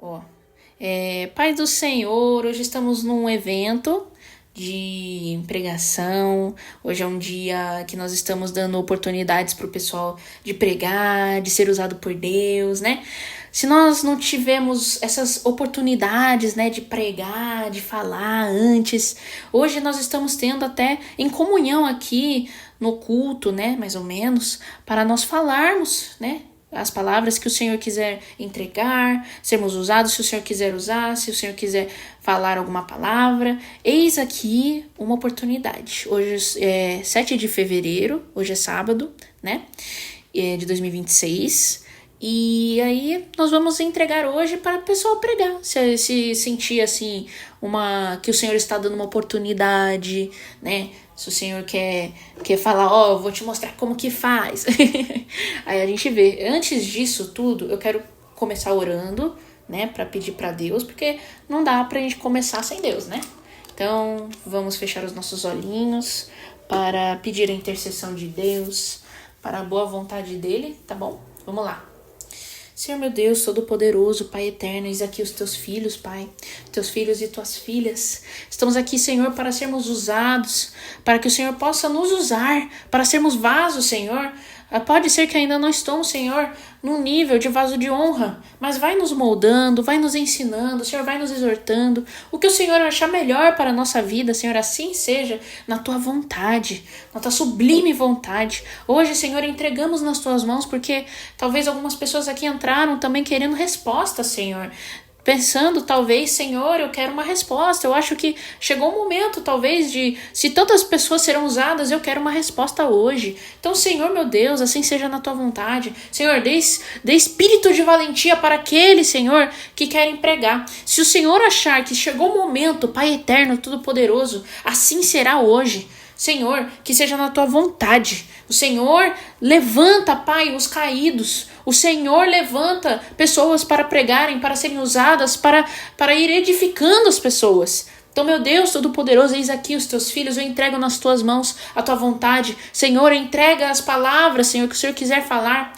Ó, Pai do Senhor, hoje estamos num evento de pregação. Hoje é um dia que nós estamos dando oportunidades para o pessoal de pregar, de ser usado por Deus, né? Se nós não tivemos essas oportunidades, né, de pregar, de falar antes, hoje nós estamos tendo até em comunhão aqui no culto, né, mais ou menos, para nós falarmos, né, as palavras que o Senhor quiser entregar, sermos usados se o Senhor quiser usar, se o Senhor quiser falar alguma palavra. Eis aqui uma oportunidade. Hoje é 7 de fevereiro, hoje é sábado, né? De 2026. E aí nós vamos entregar hoje para a pessoa pregar. Se sentir assim, que o Senhor está dando uma oportunidade, né? Se o Senhor quer falar, eu vou te mostrar como que faz. Aí a gente vê. Antes disso tudo, eu quero começar orando, né? Pra pedir pra Deus, porque não dá pra gente começar sem Deus, né? Então, vamos fechar os nossos olhinhos para pedir a intercessão de Deus, para a boa vontade dele, tá bom? Vamos lá. Senhor meu Deus, Todo-Poderoso, Pai Eterno, eis aqui os teus filhos, Pai, teus filhos e tuas filhas. Estamos aqui, Senhor, para sermos usados, para que o Senhor possa nos usar, para sermos vasos, Senhor. Pode ser que ainda não estamos, Senhor, num nível de vaso de honra, mas vai nos moldando, vai nos ensinando, o Senhor vai nos exortando. O que o Senhor achar melhor para a nossa vida, Senhor, assim seja na tua vontade, na tua sublime vontade. Hoje, Senhor, entregamos nas tuas mãos, porque talvez algumas pessoas aqui entraram também querendo resposta, Senhor. Pensando, talvez, Senhor, eu quero uma resposta. Eu acho que chegou o momento, talvez, se tantas pessoas serão usadas, eu quero uma resposta hoje. Então, Senhor, meu Deus, assim seja na tua vontade. Senhor, dê espírito de valentia para aqueles, Senhor, que querem pregar. Se o Senhor achar que chegou o momento, Pai eterno, todo-poderoso, assim será hoje. Senhor, que seja na tua vontade. O Senhor levanta, Pai, os caídos. O Senhor levanta pessoas para pregarem, para serem usadas, para ir edificando as pessoas. Então, meu Deus Todo-Poderoso, eis aqui os teus filhos, eu entrego nas tuas mãos a tua vontade. Senhor, entrega as palavras, Senhor, que o Senhor quiser falar,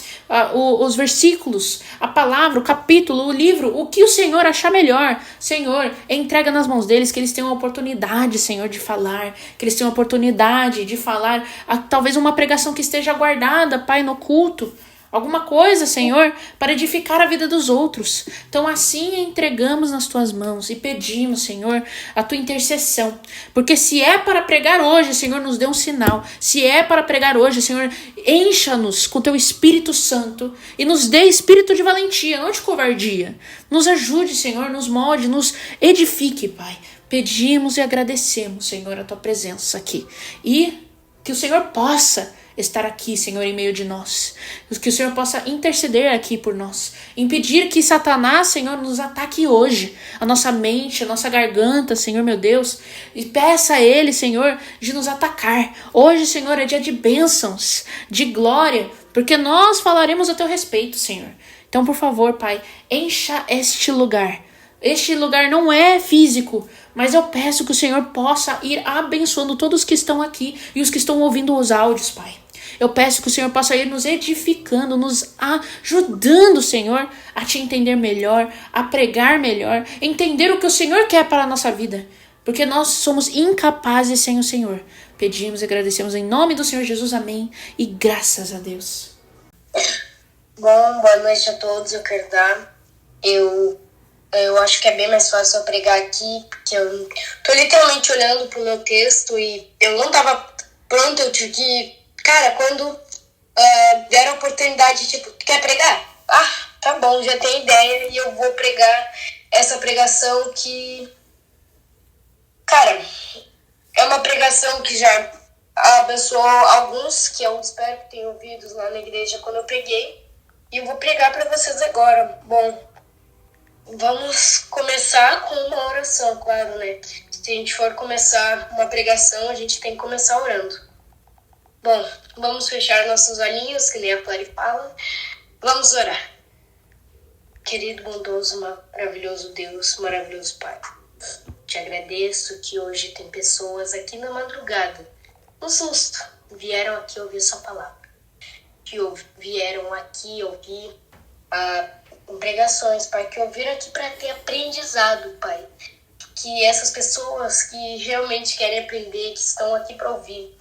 os versículos, a palavra, o capítulo, o livro, o que o Senhor achar melhor. Senhor, entrega nas mãos deles, que eles tenham a oportunidade, Senhor, de falar, que eles tenham a oportunidade de falar, talvez uma pregação que esteja guardada, Pai, no culto. Alguma coisa, Senhor, para edificar a vida dos outros. Então assim entregamos nas tuas mãos e pedimos, Senhor, a tua intercessão. Porque se é para pregar hoje, Senhor, nos dê um sinal. Se é para pregar hoje, Senhor, encha-nos com teu Espírito Santo e nos dê espírito de valentia, não de covardia. Nos ajude, Senhor, nos molde, nos edifique, Pai. Pedimos e agradecemos, Senhor, a tua presença aqui. E que o Senhor possa estar aqui, Senhor, em meio de nós. Que o Senhor possa interceder aqui por nós. Impedir que Satanás, Senhor, nos ataque hoje. A nossa mente, a nossa garganta, Senhor, meu Deus. E peça a Ele, Senhor, de nos atacar. Hoje, Senhor, é dia de bênçãos, de glória, porque nós falaremos a teu respeito, Senhor. Então, por favor, Pai, encha este lugar. Este lugar não é físico, mas eu peço que o Senhor possa ir abençoando todos que estão aqui e os que estão ouvindo os áudios, Pai. Eu peço que o Senhor possa ir nos edificando, nos ajudando, Senhor, a te entender melhor, a pregar melhor, entender o que o Senhor quer para a nossa vida. Porque nós somos incapazes sem o Senhor. Pedimos e agradecemos em nome do Senhor Jesus, amém. E graças a Deus. Bom, boa noite a todos, eu quero dar. Eu acho que é bem mais fácil eu pregar aqui, porque eu tô literalmente olhando pro meu texto e eu não tava pronto, eu tive que... Cara, quando deram a oportunidade, tipo, quer pregar? Tá bom, já tenho ideia e eu vou pregar essa pregação que... Cara, é uma pregação que já abençoou alguns, que eu espero que tenham ouvido lá na igreja quando eu preguei. E eu vou pregar para vocês agora. Bom, vamos começar com uma oração, claro, né? Se a gente for começar uma pregação, a gente tem que começar orando. Bom, vamos fechar nossos olhinhos, que nem a Clary fala. Vamos orar. Querido, bondoso, maravilhoso Deus, maravilhoso Pai. Te agradeço que hoje tem pessoas aqui na madrugada, no susto, vieram aqui ouvir sua palavra. Que vieram aqui ouvir em pregações, Pai, que ouviram aqui para ter aprendizado, Pai. Que essas pessoas que realmente querem aprender, que estão aqui para ouvir,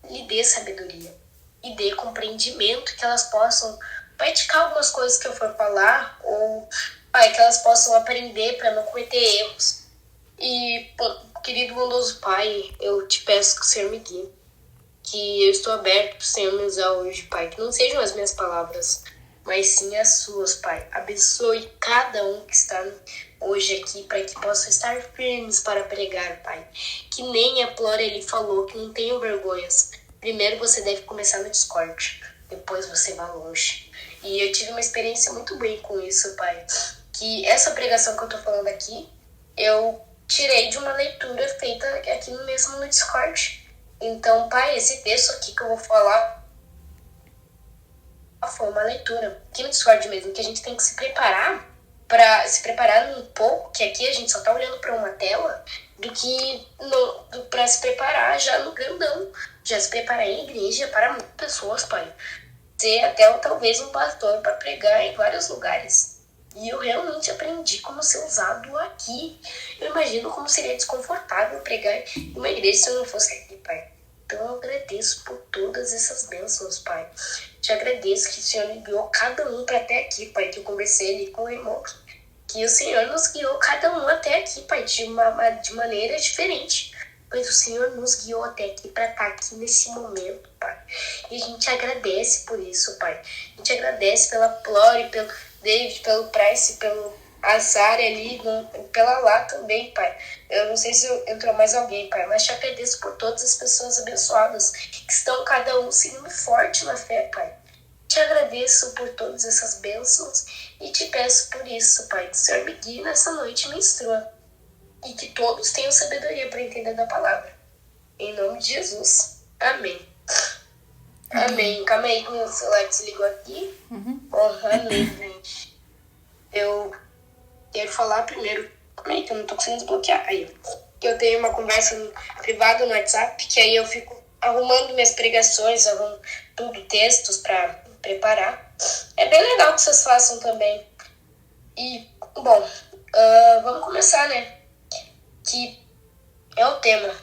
lhe dê sabedoria e dê compreendimento, que elas possam praticar algumas coisas que eu for falar, ou, Pai, que elas possam aprender para não cometer erros. E, querido bondoso Pai, eu te peço que o Senhor me guie, que eu estou aberto para o Senhor me usar hoje, Pai, que não sejam as minhas palavras, mas sim as suas, Pai. Abençoe cada um que está hoje aqui, para que possam estar firmes para pregar, Pai. Que nem a Plora ele falou, que não tenham vergonhas. Primeiro você deve começar no Discord, depois você vai longe. E eu tive uma experiência muito bem com isso, Pai. Que essa pregação que eu tô falando aqui, eu tirei de uma leitura feita aqui mesmo no Discord. Então, Pai, esse texto aqui que eu vou falar foi uma leitura aqui no Discord mesmo, que a gente tem que se preparar para se preparar um pouco, que aqui a gente só tá olhando para uma tela, do que para se preparar já no grandão, já se preparar em igreja para muitas pessoas, Pai. Ser até talvez um pastor para pregar em vários lugares. E eu realmente aprendi como ser usado aqui. Eu imagino como seria desconfortável pregar em uma igreja se eu não fosse aqui, Pai. Então eu agradeço por todas essas bênçãos, Pai. Te agradeço que o Senhor me guiou cada um para até aqui, Pai. Que eu conversei ali com o irmão. Que o Senhor nos guiou cada um até aqui, Pai, de maneira diferente. Pois o Senhor nos guiou até aqui para estar aqui nesse momento, Pai. E a gente agradece por isso, Pai. A gente agradece pela Plore, pelo David, pelo Price, pelo Azar ali, pela Lá também, Pai. Eu não sei se entrou mais alguém, Pai, mas te agradeço por todas as pessoas abençoadas que estão cada um seguindo forte na fé, Pai. Te agradeço por todas essas bênçãos e te peço por isso, Pai, que o Senhor me guie nessa noite e me instrua. E que todos tenham sabedoria para entender da palavra. Em nome de Jesus. Amém. Amém. Calma aí que meu celular desligou aqui. Amém, gente. Eu quero falar primeiro. Calma aí que eu não tô conseguindo desbloquear. Aí, que eu tenho uma conversa privada no WhatsApp, que aí eu fico arrumando minhas pregações, arrumo tudo, textos para preparar. É bem legal que vocês façam também. E, bom, vamos começar, né? Que é o tema,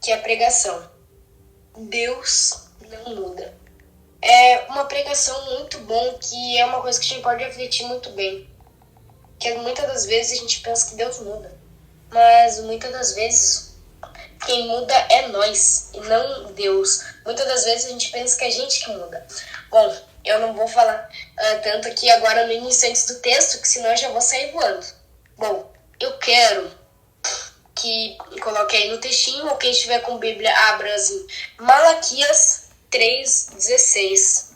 que é a pregação. Deus não muda. É uma pregação muito bom, que é uma coisa que a gente pode refletir muito bem. Que muitas das vezes a gente pensa que Deus muda, mas muitas das vezes quem muda é nós e não Deus. Muitas das vezes a gente pensa que é a gente que muda. Bom, eu não vou falar tanto aqui agora no início antes do texto, que senão eu já vou sair voando. Bom, eu quero que coloque aí no textinho, ou quem estiver com Bíblia, abra assim, Malaquias 3:16.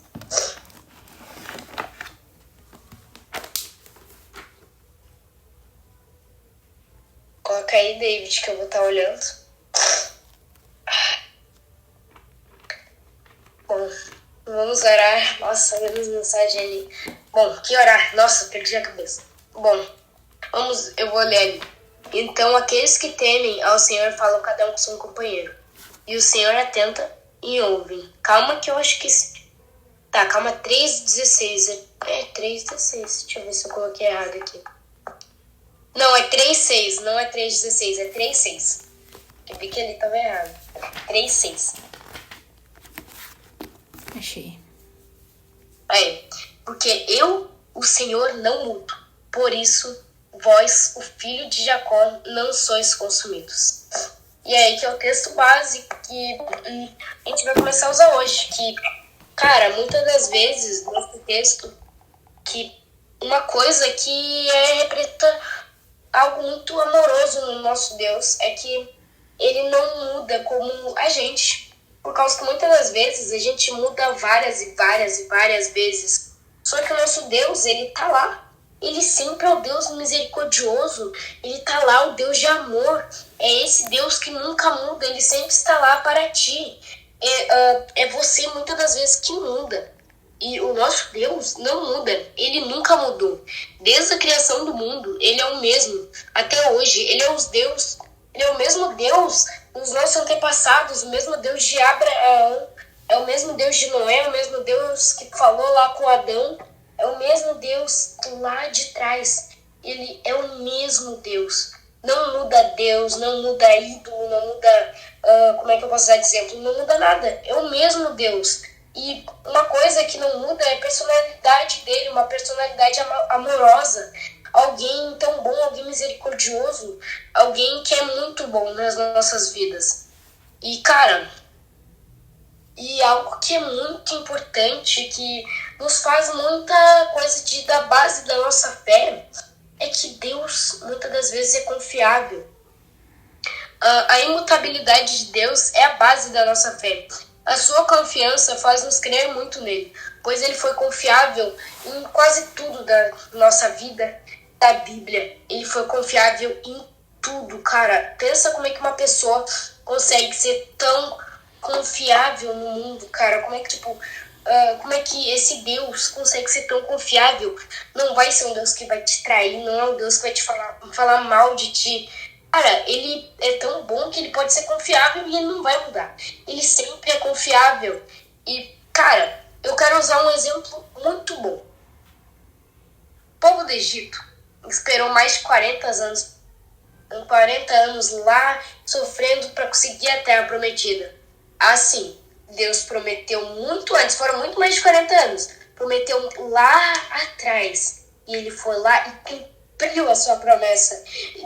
Coloca aí, David, que eu vou estar olhando. Bom, vamos orar. Nossa, vemos mensagem ali. Bom, que orar? Nossa, perdi a cabeça. Bom, eu vou ler ali. Então aqueles que temem ao Senhor falam cada um com seu companheiro. E o Senhor atenta e ouve. Calma que eu acho que... Tá, calma, 3:16. É 3:16. Deixa eu ver se eu coloquei errado aqui. Não, é 3:6. Não é 3:16, é 3:6. Eu vi que ele tava errado. 3:6. Achei. Aí, porque eu, o Senhor, não mudo. Por isso, vós, o filho de Jacó, não sois consumidos. E aí que é o texto base que a gente vai começar a usar hoje. Que, cara, muitas das vezes, nesse texto, que uma coisa que representa algo muito amoroso no nosso Deus é que ele não muda como a gente. Por causa que muitas das vezes a gente muda várias e várias e várias vezes. Só que o nosso Deus, ele tá lá. Ele sempre é o Deus misericordioso. Ele tá lá, o Deus de amor. É esse Deus que nunca muda. Ele sempre está lá para ti. É você muitas das vezes que muda. E o nosso Deus não muda. Ele nunca mudou. Desde a criação do mundo, ele é o mesmo. Até hoje, ele é os Deus. Ele é o mesmo Deus dos nossos antepassados. O mesmo Deus de Abraão. É o mesmo Deus de Noé. O mesmo Deus que falou lá com Adão. é o mesmo Deus lá de trás. Ele é o mesmo Deus. Não muda Deus, não muda ídolo, não muda, como é que eu posso dar de exemplo? Não muda nada. É o mesmo Deus. E uma coisa que não muda é a personalidade dele, uma personalidade amorosa. Alguém tão bom, alguém misericordioso, alguém que é muito bom nas nossas vidas. E, cara, e algo que é muito importante, que nos faz muita coisa da base da nossa fé, é que Deus, muitas das vezes, é confiável. A imutabilidade de Deus é a base da nossa fé. A sua confiança faz nos crer muito nele, pois ele foi confiável em quase tudo da nossa vida, da Bíblia. Ele foi confiável em tudo, cara. Pensa como é que uma pessoa consegue ser tão confiável no mundo, cara. Como é que, como é que esse Deus consegue ser tão confiável? Não vai ser um Deus que vai te trair, não é um Deus que vai te falar mal de ti. Cara, ele é tão bom que ele pode ser confiável e ele não vai mudar. Ele sempre é confiável. E, cara, eu quero usar um exemplo muito bom. O povo do Egito esperou mais de 40 anos lá, sofrendo para conseguir a terra prometida. Assim, Deus prometeu muito antes, foram muito mais de 40 anos. Prometeu lá atrás. E ele foi lá e cumpriu a sua promessa.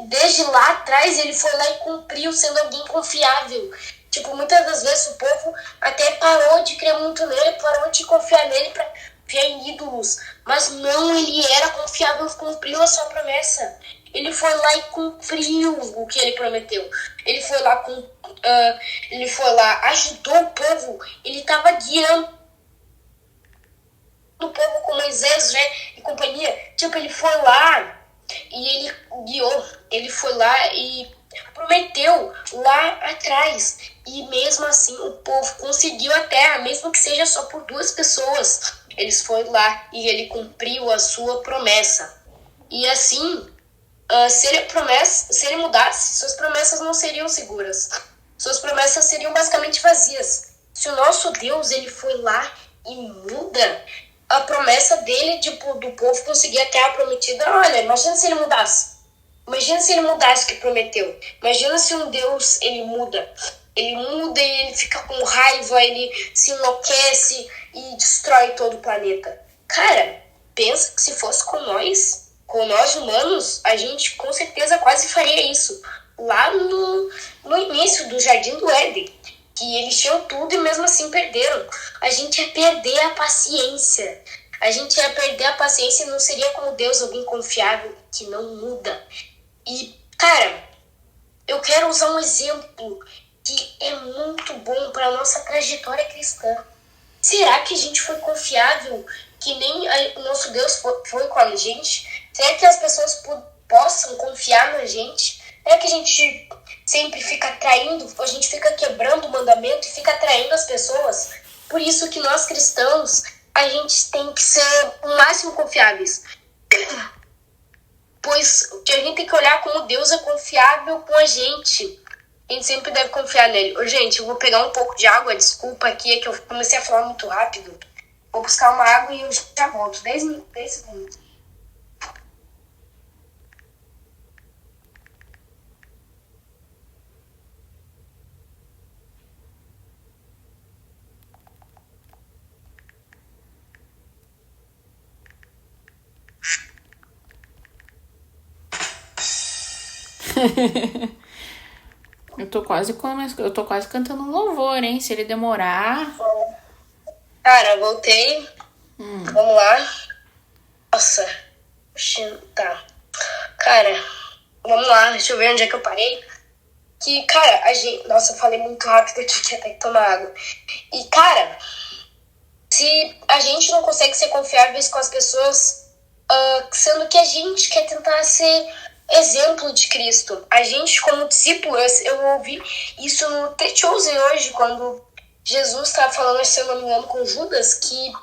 Desde lá atrás ele foi lá e cumpriu, sendo alguém confiável. Muitas das vezes o povo até parou de crer muito nele, parou de confiar nele para confiar em ídolos. Mas não, ele era confiável, cumpriu a sua promessa. Ele foi lá e cumpriu o que ele prometeu. Ele foi lá, ajudou o povo. Ele estava guiando o povo com Moisés, né, e companhia. Ele foi lá e ele guiou. Ele foi lá e prometeu lá atrás. E mesmo assim o povo conseguiu a terra, mesmo que seja só por 2 pessoas. Eles foram lá e ele cumpriu a sua promessa. E assim, se ele mudasse, suas promessas não seriam seguras. Suas promessas seriam basicamente vazias. Se o nosso Deus ele foi lá e muda a promessa dele, do povo conseguir a terra prometida, olha, imagina se ele mudasse. Imagina se ele mudasse o que prometeu. Imagina se um Deus, ele muda. Ele muda e ele fica com raiva, ele se enlouquece e destrói todo o planeta. Cara, pensa que se fosse com nós humanos, a gente com certeza quase faria isso. Lá no início do Jardim do Éden, que eles tinham tudo e mesmo assim perderam. A gente ia perder a paciência. A gente ia perder a paciência e não seria como Deus, alguém confiável que não muda. E, cara, eu quero usar um exemplo que é muito bom para a nossa trajetória cristã. Será que a gente foi confiável que nem o nosso Deus foi com a gente? Será que as pessoas possam confiar na gente? Será que a gente sempre fica traindo, a gente fica quebrando o mandamento e fica traindo as pessoas? Por isso que nós cristãos, a gente tem que ser o máximo confiáveis. Pois a gente tem que olhar como Deus é confiável com a gente. A gente sempre deve confiar nele. Ô, gente, eu vou pegar um pouco de água, desculpa aqui, é que eu comecei a falar muito rápido. Vou buscar uma água e eu já volto. 10 segundos. Eu tô quase cantando um louvor, hein? Se ele demorar. Cara, voltei. Vamos lá. Nossa. Tá. Cara, vamos lá. Deixa eu ver onde é que eu parei. Que, cara, Nossa, eu falei muito rápido, eu tinha até que tomar água. E, cara, se a gente não consegue ser confiáveis com as pessoas, sendo que a gente quer tentar ser exemplo de Cristo. A gente, como discípulo, eu ouvi isso no The Chosen hoje, quando Jesus estava falando, se eu não me engano, com Judas, que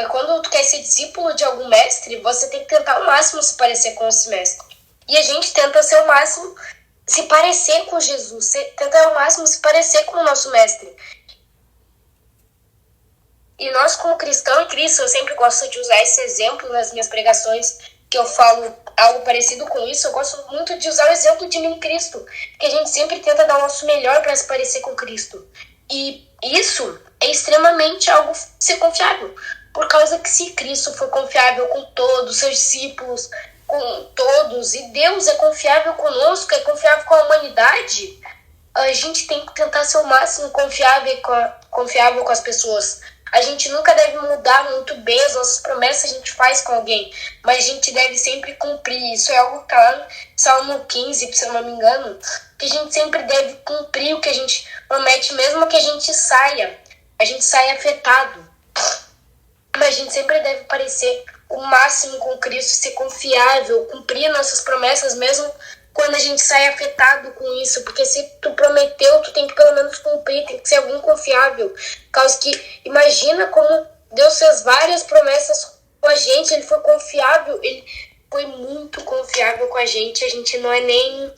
quando tu quer ser discípulo de algum mestre, você tem que tentar ao máximo se parecer com esse mestre. E a gente tenta ser ao máximo se parecer com Jesus, tentar ao máximo se parecer com o nosso mestre. E nós, como cristão em Cristo, eu sempre gosto de usar esse exemplo nas minhas pregações, que eu falo algo parecido com isso. Eu gosto muito de usar o exemplo de mim em Cristo, porque a gente sempre tenta dar o nosso melhor para se parecer com Cristo. E isso é extremamente algo ser confiável, por causa que se Cristo foi confiável com todos os seus discípulos, com todos, e Deus é confiável conosco, é confiável com a humanidade, a gente tem que tentar ser o máximo confiável com as pessoas. A gente nunca deve mudar muito bem as nossas promessas, a gente faz com alguém, mas a gente deve sempre cumprir. Isso é algo claro, Salmo 15, se eu não me engano, que a gente sempre deve cumprir o que a gente promete, mesmo que a gente saia afetado. Mas a gente sempre deve parecer o máximo com Cristo, ser confiável, cumprir nossas promessas, mesmo quando a gente sai afetado com isso, porque se tu prometeu, tu tem que pelo menos cumprir, tem que ser alguém confiável. Por causa que, imagina como Deus fez várias promessas com a gente, ele foi confiável, ele foi muito confiável com a gente não é nem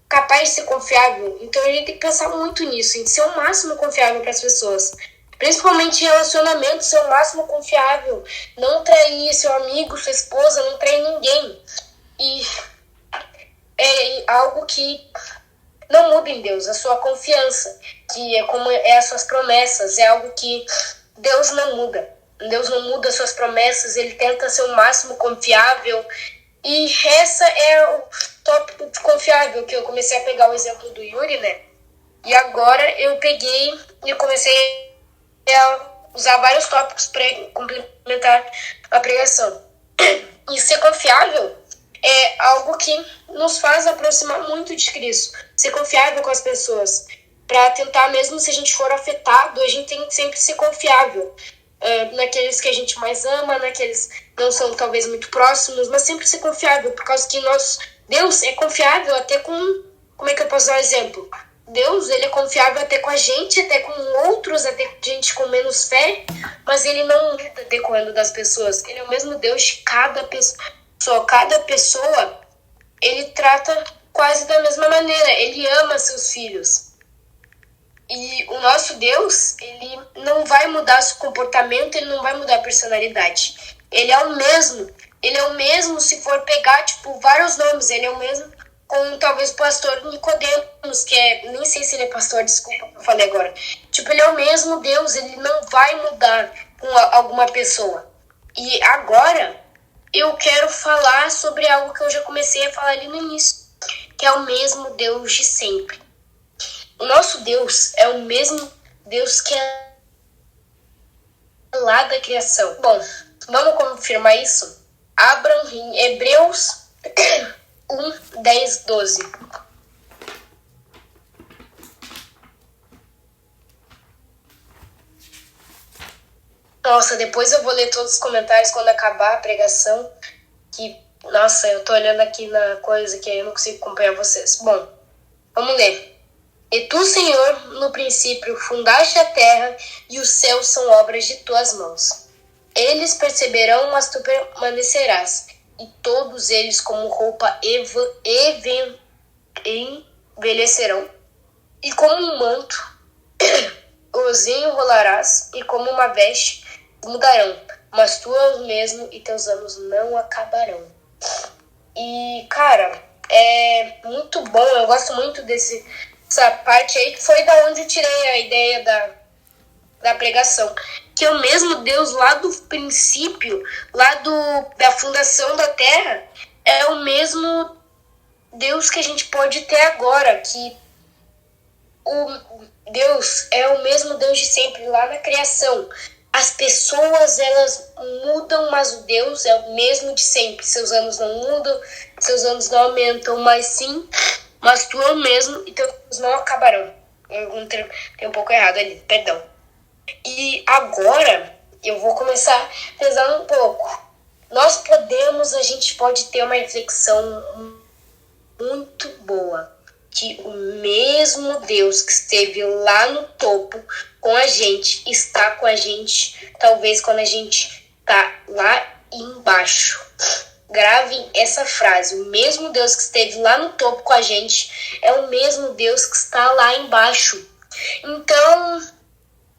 capaz de ser confiável. Então a gente tem que pensar muito nisso, em ser o máximo confiável para as pessoas. Principalmente em relacionamento, ser o máximo confiável. Não trair seu amigo, sua esposa, não trair ninguém. E é algo que não muda em Deus, a sua confiança, que é como é as suas promessas, é algo que Deus não muda. Deus não muda as suas promessas, ele tenta ser o máximo confiável. E essa é o tópico de confiável, que eu comecei a pegar o exemplo do Yuri, né? E agora eu peguei e comecei a usar vários tópicos para complementar a pregação. E ser confiável é algo que nos faz aproximar muito de Cristo. Ser confiável com as pessoas. Para tentar, mesmo se a gente for afetado, a gente tem que sempre ser confiável. Naqueles que a gente mais ama, naqueles que não são talvez muito próximos, mas sempre ser confiável, por causa que Deus é confiável até com... Como é que eu posso dar um exemplo? Deus, ele é confiável até com a gente, até com outros, até com gente com menos fé, mas ele não muda decorrendo das pessoas. Ele é o mesmo Deus de cada pessoa. Cada pessoa, ele trata quase da mesma maneira. Ele ama seus filhos. E o nosso Deus, ele não vai mudar seu comportamento, ele não vai mudar a personalidade. Ele é o mesmo. Ele é o mesmo se for pegar, vários nomes. Ele é o mesmo com talvez o pastor Nicodemos, que nem sei se ele é pastor, desculpa que eu falei agora. Ele é o mesmo Deus, ele não vai mudar com alguma pessoa. E agora, eu quero falar sobre algo que eu já comecei a falar ali no início, que é o mesmo Deus de sempre. O nosso Deus é o mesmo Deus que é lá da criação. Bom, vamos confirmar isso? Abram em Hebreus 1, 10, 12. Nossa, depois eu vou ler todos os comentários quando acabar a pregação. Nossa, eu tô olhando aqui na coisa que eu não consigo acompanhar vocês. Bom, vamos ler. E tu, Senhor, no princípio fundaste a terra e os céus são obras de tuas mãos. Eles perceberão, mas tu permanecerás. E todos eles como roupa envelhecerão. E como um manto os enrolarás, e como uma veste mudarão. Mas tu és o mesmo e teus anos não acabarão. E, cara, é muito bom. Eu gosto muito dessa parte aí, que foi da onde eu tirei a ideia da pregação. Que é o mesmo Deus lá do princípio, lá da fundação da terra, é o mesmo Deus que a gente pode ter agora, que o Deus é o mesmo Deus de sempre, lá na criação. As pessoas, elas mudam, mas o Deus é o mesmo de sempre. Seus anos não mudam, seus anos não aumentam, mas tu é o mesmo e teus anos não acabarão. Eu tem um pouco errado ali, perdão. E agora eu vou começar pesando um pouco. A gente pode ter uma reflexão muito boa. Que o mesmo Deus que esteve lá no topo com a gente, está com a gente, talvez quando a gente está lá embaixo. Gravem essa frase. O mesmo Deus que esteve lá no topo com a gente é o mesmo Deus que está lá embaixo. Então,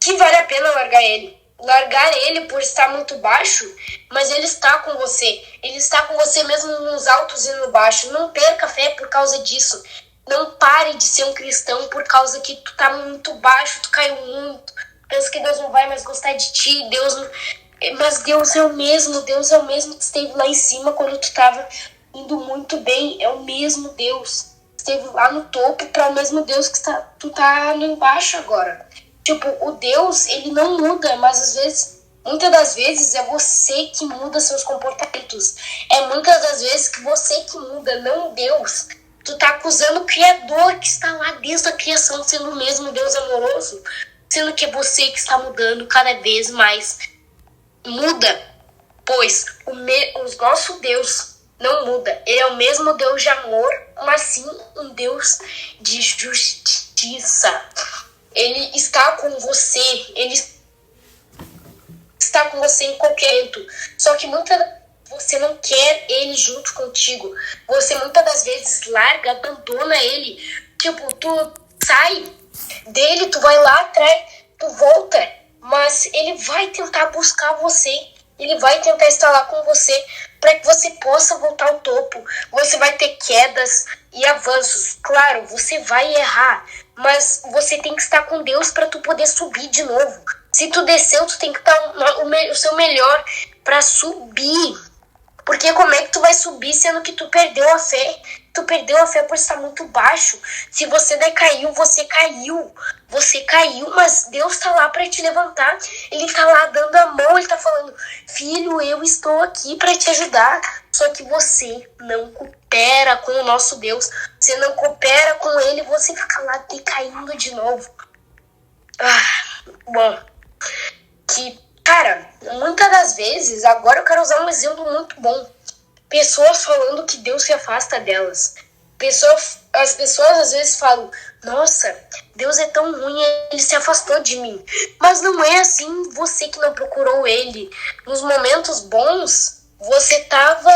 que vale a pena largar ele. largar ele por estar muito baixo, mas ele está com você. Ele está com você mesmo nos altos e no baixo. Não perca a fé por causa disso. Não pare de ser um cristão por causa que tu tá muito baixo, tu caiu muito. Pensa que Deus não vai mais gostar de ti, Deus não... Mas Deus é o mesmo que esteve lá em cima quando tu tava indo muito bem. É o mesmo Deus. Esteve lá no topo para o mesmo Deus que tu tá lá embaixo agora. Tipo, o Deus, ele não muda, mas às vezes, muitas das vezes é você que muda seus comportamentos. É muitas das vezes que você que muda, não Deus. Tu tá acusando o Criador que está lá desde a criação, sendo o mesmo Deus amoroso, sendo que é você que está mudando cada vez mais. Muda, pois o nosso Deus não muda. Ele é o mesmo Deus de amor, mas sim um Deus de justiça. Ele está com você, ele está com você em qualquer momento. Só que você não quer ele junto contigo. Você muitas das vezes larga, abandona ele. Tipo, tu sai dele, tu vai lá atrás, tu volta, mas ele vai tentar buscar você. Ele vai tentar estar lá com você para que você possa voltar ao topo. Você vai ter quedas e avanços. Claro, você vai errar, mas você tem que estar com Deus para tu poder subir de novo. Se tu desceu, tu tem que estar o seu melhor para subir. Porque como é que tu vai subir sendo que tu perdeu a fé? Tu perdeu a fé por estar muito baixo. Se você decaiu, você caiu. Você caiu, mas Deus tá lá para te levantar. Ele tá lá dando a mão, ele tá falando: filho, eu estou aqui para te ajudar. Só que você não coopera com o nosso Deus. Você não coopera com ele, você fica lá decaindo de novo. Bom, cara, muitas das vezes, agora eu quero usar um exemplo muito bom. Pessoas falando que Deus se afasta delas. As pessoas às vezes falam: nossa, Deus é tão ruim, ele se afastou de mim. Mas não é assim, você que não procurou ele. Nos momentos bons, você tava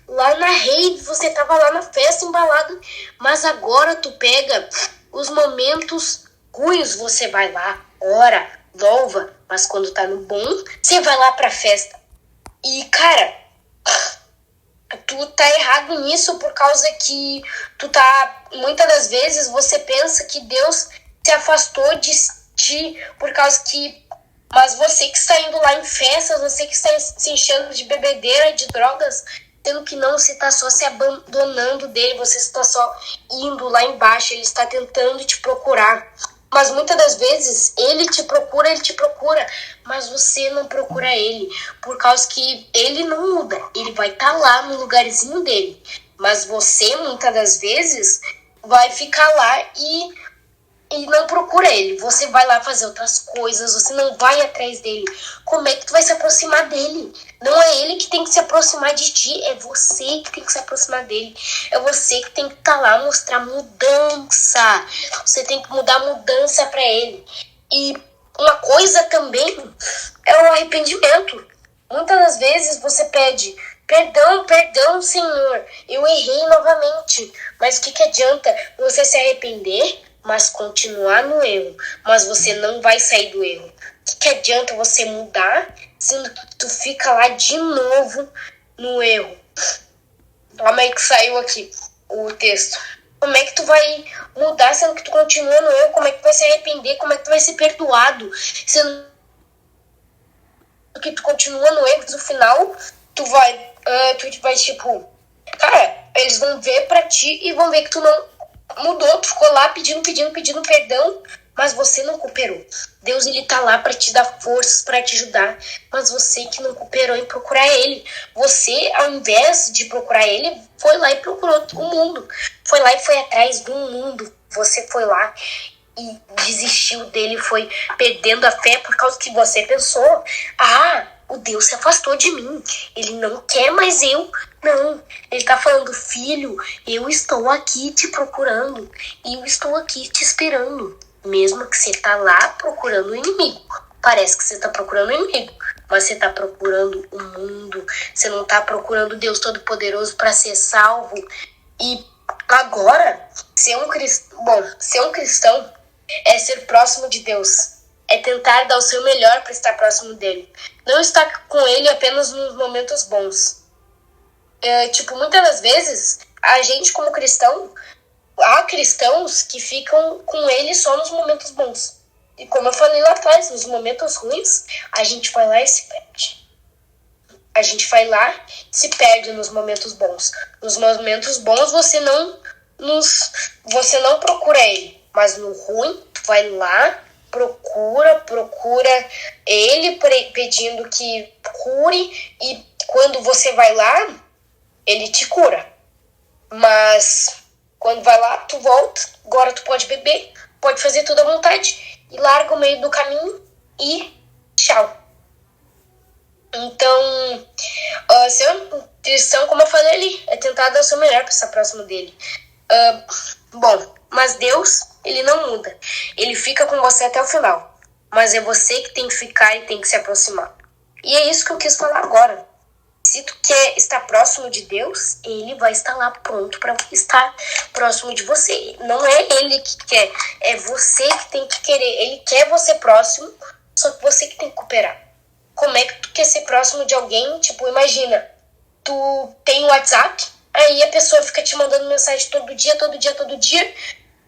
lá na rave, você tava lá na festa embalado. Mas agora tu pega os momentos ruins, você vai lá, ora, louva. Mas quando tá no bom, você vai lá pra festa. E, cara, tu tá errado nisso por causa que muitas das vezes você pensa que Deus se afastou de ti por causa que... Mas você que está indo lá em festas, você que está se enchendo de bebedeira, de drogas, sendo que não, você está só se abandonando dele, você está só indo lá embaixo, ele está tentando te procurar. Mas muitas das vezes ele te procura, mas você não procura ele, por causa que ele não muda, ele vai estar lá no lugarzinho dele, mas você muitas das vezes vai ficar lá e não procura ele, você vai lá fazer outras coisas, você não vai atrás dele. Como é que tu vai se aproximar dele? Não é ele que tem que se aproximar de ti, é você que tem que se aproximar dele. É você que tem que estar lá, mostrar mudança. Você tem que mudar a mudança para ele. E uma coisa também é o arrependimento. Muitas das vezes você pede: perdão, Senhor, eu errei novamente. Mas o que adianta você se arrepender, mas continuar no erro, mas você não vai sair do erro? O que adianta você mudar, sendo que tu fica lá de novo no erro? Calma aí que saiu aqui o texto. Como é que tu vai mudar, sendo que tu continua no erro? Como é que tu vai se arrepender? Como é que tu vai ser perdoado, sendo que tu continua no erro? No final, tu vai tipo... Cara, eles vão ver pra ti e vão ver que tu não mudou, tu ficou lá pedindo perdão, mas você não cooperou. Deus, ele tá lá para te dar forças, para te ajudar, mas você que não cooperou em procurar ele. Você, ao invés de procurar ele, foi lá e procurou o mundo. Foi lá e foi atrás do mundo. Você foi lá e desistiu dele, foi perdendo a fé por causa que você pensou: o Deus se afastou de mim, ele não quer mais eu. Não, ele tá falando: filho, eu estou aqui te procurando, eu estou aqui te esperando. Mesmo que você tá lá procurando o inimigo. Parece que você tá procurando o inimigo, mas você tá procurando o mundo. Você não tá procurando Deus Todo-Poderoso para ser salvo. E agora, ser um cristão é ser próximo de Deus. é tentar dar o seu melhor para estar próximo dele. Não estar com ele apenas nos momentos bons. Muitas das vezes, a gente como cristão, há cristãos que ficam com ele só nos momentos bons. E como eu falei lá atrás, nos momentos ruins, a gente vai lá e se perde. A gente vai lá e se perde nos momentos bons. Nos momentos bons você não procura ele. Mas no ruim, tu vai lá, procura ele pedindo que cure. E quando você vai lá, ele te cura. Mas quando vai lá, tu volta. Agora tu pode beber, pode fazer tudo à vontade. E larga o meio do caminho e tchau. Então, ser um cristão, como eu falei ali, é tentar dar o seu melhor para estar próximo dele. Mas Deus, ele não muda. Ele fica com você até o final. Mas é você que tem que ficar e tem que se aproximar. E é isso que eu quis falar agora. Se tu quer estar próximo de Deus, ele vai estar lá pronto para estar próximo de você. Não é ele que quer, é você que tem que querer. Ele quer você próximo, só que você que tem que cooperar. Como é que tu quer ser próximo de alguém? Imagina, tu tem o WhatsApp, aí a pessoa fica te mandando mensagem todo dia,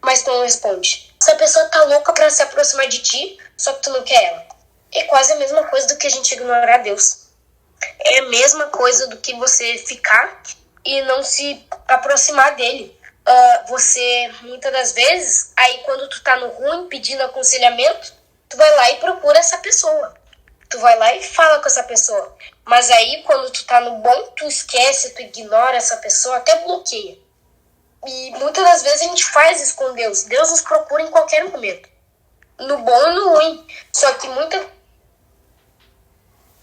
mas tu não responde. Essa pessoa tá louca pra se aproximar de ti, só que tu não quer ela. É quase a mesma coisa do que a gente ignorar Deus. É a mesma coisa do que você ficar e não se aproximar dele. Você, muitas das vezes, aí quando tu tá no ruim, pedindo aconselhamento, tu vai lá e procura essa pessoa. Tu vai lá e fala com essa pessoa. Mas aí, quando tu tá no bom, tu esquece, tu ignora essa pessoa, até bloqueia. E muitas das vezes a gente faz isso com Deus. Deus nos procura em qualquer momento. No bom e no ruim. Só que muitas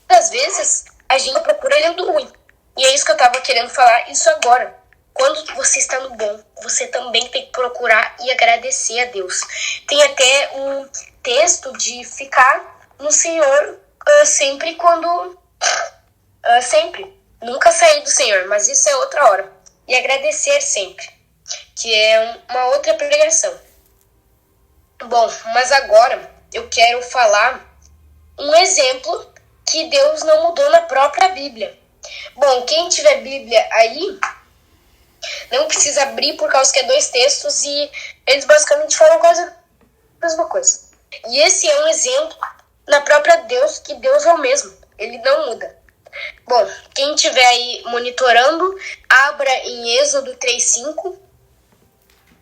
das vezes a gente procura ele no ruim. E é isso que eu tava querendo falar isso agora. Quando você está no bom, você também tem que procurar e agradecer a Deus. Tem até um texto de ficar no Senhor sempre quando... sempre. Nunca sair do Senhor, mas isso é outra hora. E agradecer sempre, que é uma outra pregação. Bom, mas agora eu quero falar um exemplo que Deus não mudou na própria Bíblia. Bom, quem tiver Bíblia aí, não precisa abrir por causa que é 2 textos e eles basicamente falam quase a mesma coisa. E esse é um exemplo na própria Deus, que Deus é o mesmo, ele não muda. Bom, quem estiver aí monitorando, abra em Êxodo 3:5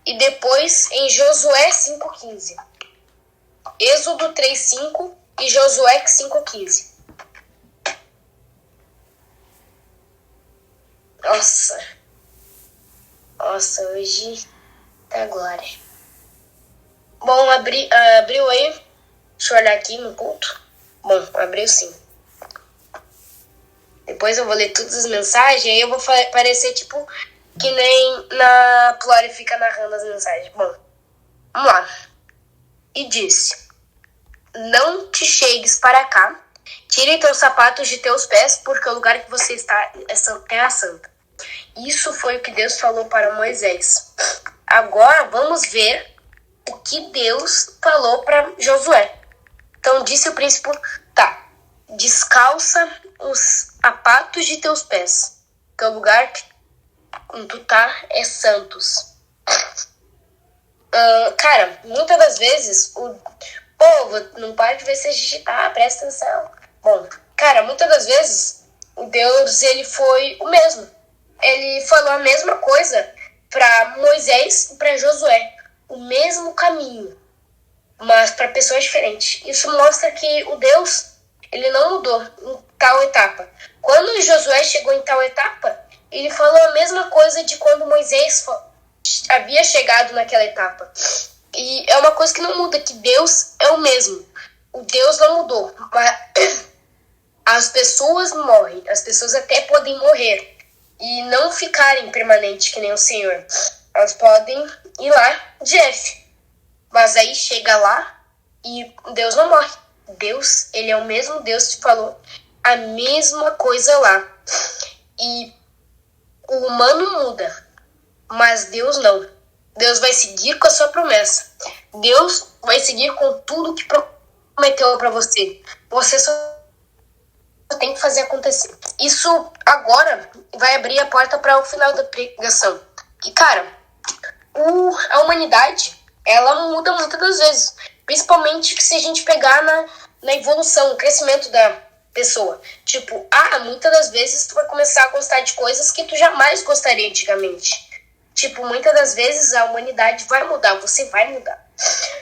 e depois em Josué 5:15. Êxodo 3:5 e Josué 5:15. Nossa, hoje tá glória. Bom, abriu aí. Deixa eu olhar aqui no culto. Bom, abriu sim. Depois eu vou ler todas as mensagens e aí eu vou parecer que nem na Plore fica narrando as mensagens. Bom, vamos lá. E disse: não te chegues para cá, tire teus sapatos de teus pés, porque o lugar que você está é terra santa. Isso foi o que Deus falou para Moisés. Agora vamos ver o que Deus falou para Josué. Então disse o príncipe: descalça os sapatos de teus pés, que o lugar onde tu tá é santos. Cara, muitas das vezes o povo não para de ver se a gente presta atenção. Bom, cara, muitas das vezes o Deus, ele foi o mesmo. Ele falou a mesma coisa para Moisés e para Josué. O mesmo caminho, mas para pessoas diferentes. Isso mostra que o Deus, ele não mudou em tal etapa. Quando Josué chegou em tal etapa, ele falou a mesma coisa de quando Moisés havia chegado naquela etapa. E é uma coisa que não muda, que Deus é o mesmo. O Deus não mudou. Mas as pessoas morrem, as pessoas até podem morrer e não ficarem permanentes que nem o Senhor. Elas podem ir lá, Jeff. Mas aí chega lá e Deus não morre. Deus, ele é o mesmo Deus que falou a mesma coisa lá. E o humano muda, mas Deus não. Deus vai seguir com a sua promessa. Deus vai seguir com tudo que prometeu pra você. Você só tem que fazer acontecer. Isso agora vai abrir a porta para o final da pregação. E, cara, a humanidade, ela muda muitas das vezes. Principalmente se a gente pegar na evolução, no crescimento da pessoa. Tipo, muitas das vezes tu vai começar a gostar de coisas que tu jamais gostaria antigamente. Tipo, muitas das vezes a humanidade vai mudar, você vai mudar.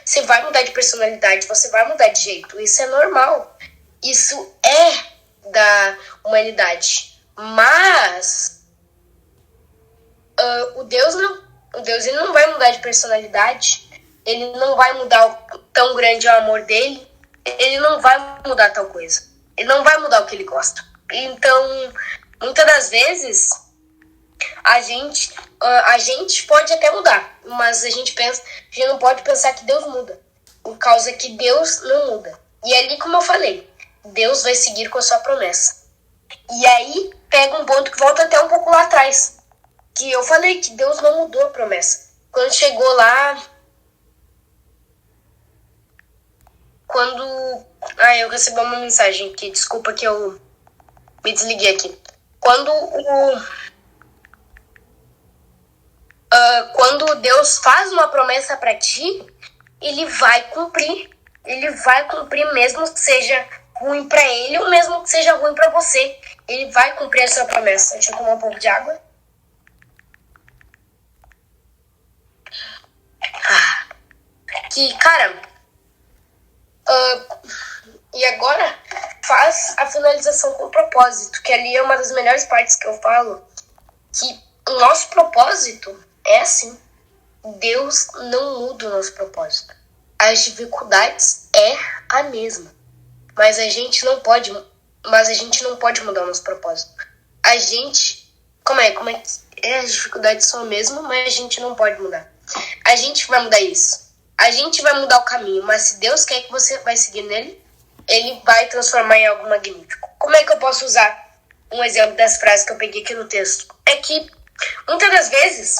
Você vai mudar de personalidade, você vai mudar de jeito. Isso é normal. Isso é da humanidade. Mas o Deus não. O Deus, ele não vai mudar de personalidade. Ele não vai mudar tão grande o amor dele. Ele não vai mudar tal coisa. Ele não vai mudar o que ele gosta. Então, muitas das vezes, a gente pode até mudar. Mas a gente não pode pensar que Deus muda. Por causa que Deus não muda. E ali, como eu falei, Deus vai seguir com a sua promessa. E aí, pega um ponto que volta até um pouco lá atrás. Que eu falei que Deus não mudou a promessa. Quando chegou lá... eu recebi uma mensagem aqui. Desculpa que eu me desliguei aqui. Quando Deus faz uma promessa pra ti, ele vai cumprir. Ele vai cumprir mesmo que seja ruim pra ele ou mesmo que seja ruim pra você. Ele vai cumprir a sua promessa. Deixa eu tomar um pouco de água. Que, cara... e agora faz a finalização com propósito, que ali é uma das melhores partes que eu falo, que o nosso propósito é assim. Deus não muda o nosso propósito. As dificuldades é a mesma, mas a gente não pode mudar o nosso propósito. Como é que as dificuldades são a mesma, mas a gente não pode mudar. A gente vai mudar isso. A gente vai mudar o caminho, mas se Deus quer que você vai seguir nele, ele vai transformar em algo magnífico. Como é que eu posso usar um exemplo das frases que eu peguei aqui no texto? É que, muitas das vezes,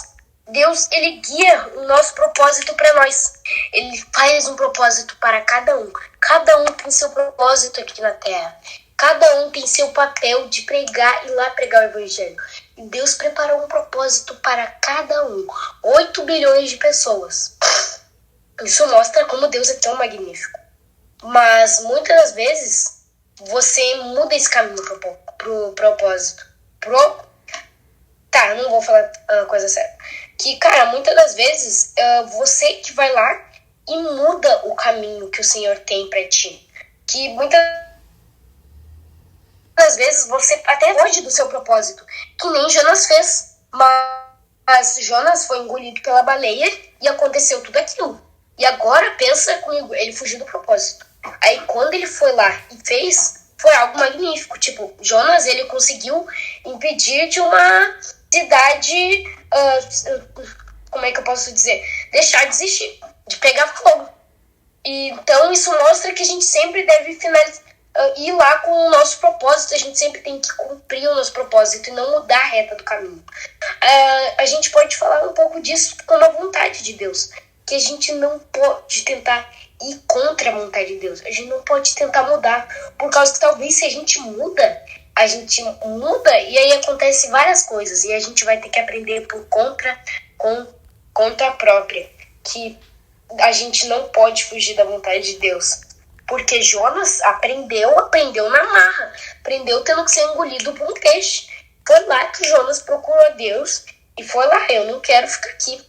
Deus, ele guia o nosso propósito para nós. Ele faz um propósito para cada um. Cada um tem seu propósito aqui na Terra. Cada um tem seu papel de pregar e lá pregar o evangelho. E Deus preparou um propósito para cada um. 8 bilhões de pessoas. Isso mostra como Deus é tão magnífico. Mas muitas das vezes você muda esse caminho pro propósito. Eu não vou falar a coisa certa. Que, cara, muitas das vezes você que vai lá e muda o caminho que o Senhor tem pra ti. Que muitas das vezes você até foge do seu propósito. Que nem Jonas fez. Mas Jonas foi engolido pela baleia e aconteceu tudo aquilo. E agora, pensa comigo, ele fugiu do propósito. Aí, quando ele foi lá e fez, foi algo magnífico. Tipo, Jonas, ele conseguiu impedir de uma cidade, como é que eu posso dizer? Deixar de existir, de pegar fogo. E, então, isso mostra que a gente sempre deve ir lá com o nosso propósito. A gente sempre tem que cumprir o nosso propósito e não mudar a reta do caminho. A gente pode falar um pouco disso com a vontade de Deus. Que a gente não pode tentar ir contra a vontade de Deus. A gente não pode tentar mudar. Por causa que talvez se a gente muda e aí acontece várias coisas. E a gente vai ter que aprender por conta própria. Que a gente não pode fugir da vontade de Deus. Porque Jonas aprendeu na marra. Aprendeu tendo que ser engolido por um peixe. Foi lá que Jonas procurou a Deus e foi lá, eu não quero ficar aqui.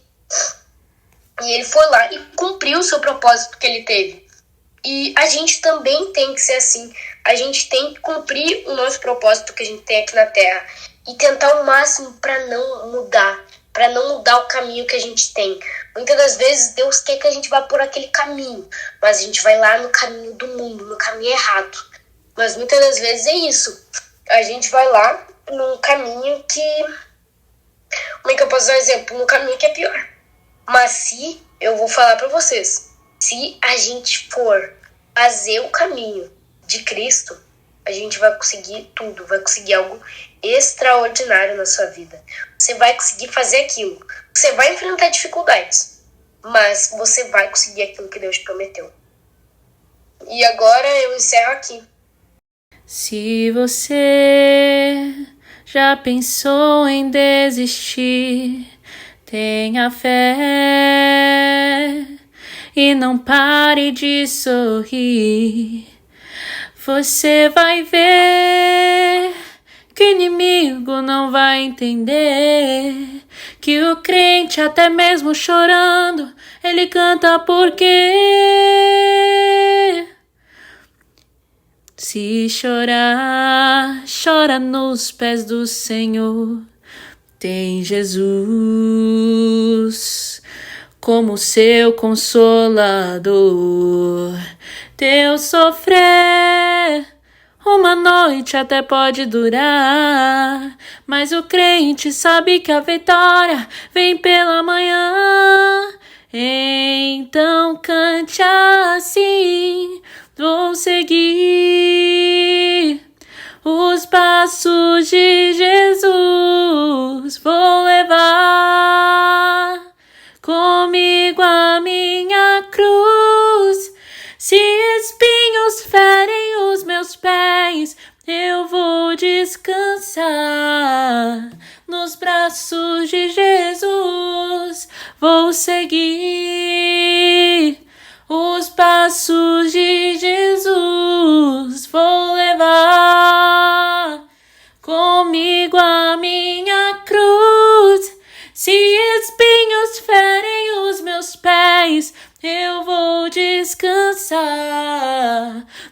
E ele foi lá e cumpriu o seu propósito que ele teve. E a gente também tem que ser assim. A gente tem que cumprir o nosso propósito que a gente tem aqui na Terra. E tentar o máximo para não mudar. Para não mudar o caminho que a gente tem. Muitas das vezes Deus quer que a gente vá por aquele caminho. Mas a gente vai lá no caminho do mundo, no caminho errado. Mas muitas das vezes é isso. A gente vai lá num caminho que... Como é que eu posso dar um exemplo? Num caminho que é pior. Mas eu vou falar para vocês, se a gente for fazer o caminho de Cristo, a gente vai conseguir tudo, vai conseguir algo extraordinário na sua vida. Você vai conseguir fazer aquilo. Você vai enfrentar dificuldades, mas você vai conseguir aquilo que Deus te prometeu. E agora eu encerro aqui. Se você já pensou em desistir, tenha fé e não pare de sorrir. Você vai ver que o inimigo não vai entender, que o crente até mesmo chorando, ele canta porque se chorar, chora nos pés do Senhor. Tem Jesus como seu consolador. Teu sofrer uma noite até pode durar, mas o crente sabe que a vitória vem pela manhã. Então cante assim: vou seguir os passos de Jesus, vou levar comigo a minha cruz. Se espinhos ferem os meus pés, eu vou descansar nos braços de Jesus. Vou seguir os passos de Jesus, vou levar comigo a minha cruz. Se espinhos ferem os meus pés, eu vou descansar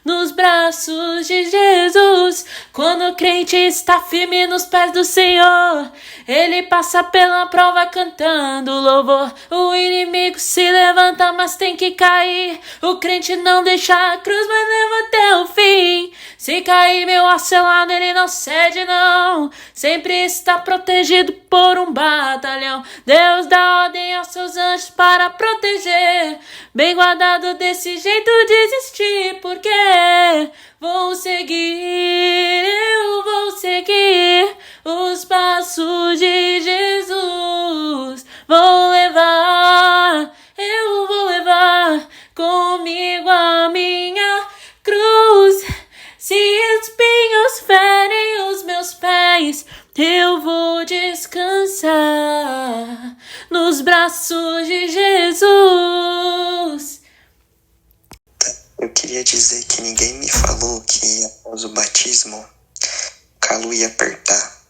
nos braços de Jesus. Quando o crente está firme nos pés do Senhor, ele passa pela prova cantando louvor. O inimigo se levanta, mas tem que cair. O crente não deixa a cruz, mas leva até o fim. Se cair meu arcelado, ele não cede não. Sempre está protegido por um batalhão. Deus dá ordem aos seus anjos para proteger. Bem guardado, desse jeito desistir, porque vou seguir, eu vou seguir os passos de Jesus. Vou levar, eu vou levar comigo a minha cruz. Se espinhos ferem os meus pés, eu vou descansar nos braços de Jesus. Eu queria dizer que ninguém me falou que após o batismo o calo ia apertar.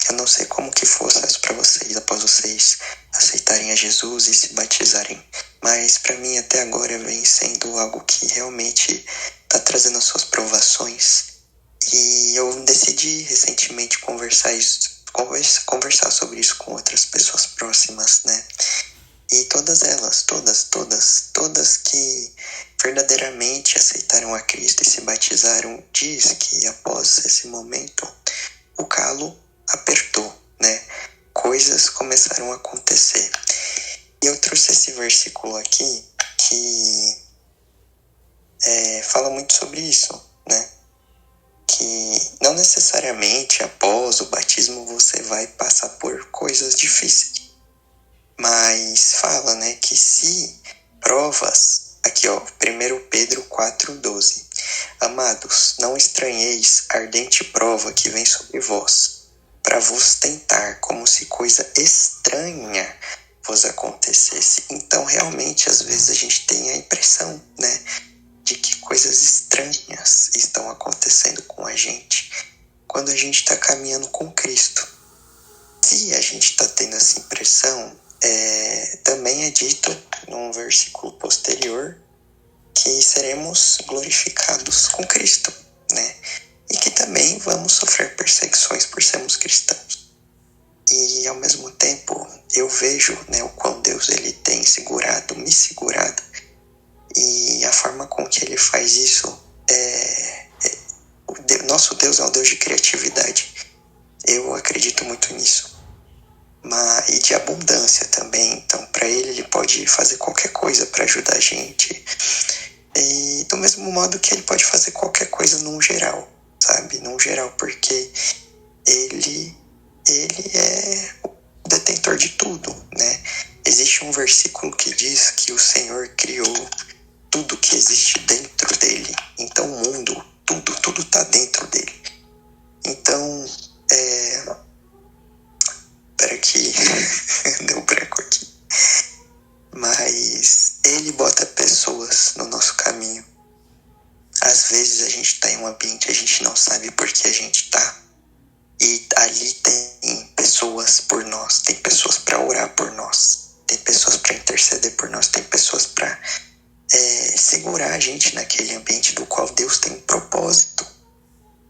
Eu não sei como que fosse isso para vocês após vocês aceitarem a Jesus e se batizarem, mas para mim até agora vem sendo algo que realmente está trazendo as suas provações. E eu decidi recentemente conversar sobre isso com outras pessoas próximas, né? E todas elas, todas que verdadeiramente aceitaram a Cristo e se batizaram, diz que após esse momento o calo apertou, né? Coisas começaram a acontecer. E eu trouxe esse versículo aqui que fala muito sobre isso, né? Que não necessariamente após o batismo você vai passar por coisas difíceis. Mas fala, né, que se provas, aqui ó, 1 Pedro 4,12, amados, não estranheis a ardente prova que vem sobre vós, para vos tentar, como se coisa estranha vos acontecesse. Então, realmente, às vezes a gente tem a impressão, né, de que coisas estranhas estão acontecendo com a gente, quando a gente está caminhando com Cristo. Se a gente está tendo essa impressão, também é dito num versículo posterior que seremos glorificados com Cristo, né? E que também vamos sofrer perseguições por sermos cristãos. E ao mesmo tempo eu vejo, né, o quão Deus ele tem me segurado, e a forma com que ele faz isso nosso Deus é um Deus de criatividade. Eu acredito muito nisso. E de abundância também. Então, para ele pode fazer qualquer coisa para ajudar a gente. E do mesmo modo que ele pode fazer qualquer coisa num geral, sabe? Num geral, porque ele é o detentor de tudo, né? Existe um versículo que diz que o Senhor criou tudo que existe dentro dele. Então o mundo, tudo tá dentro dele. Então, pera que deu branco aqui. Mas ele bota pessoas no nosso caminho. Às vezes a gente tá em um ambiente, a gente não sabe por que a gente tá. E ali tem pessoas por nós, tem pessoas para orar por nós, tem pessoas para interceder por nós, tem pessoas para segurar a gente naquele ambiente do qual Deus tem um propósito,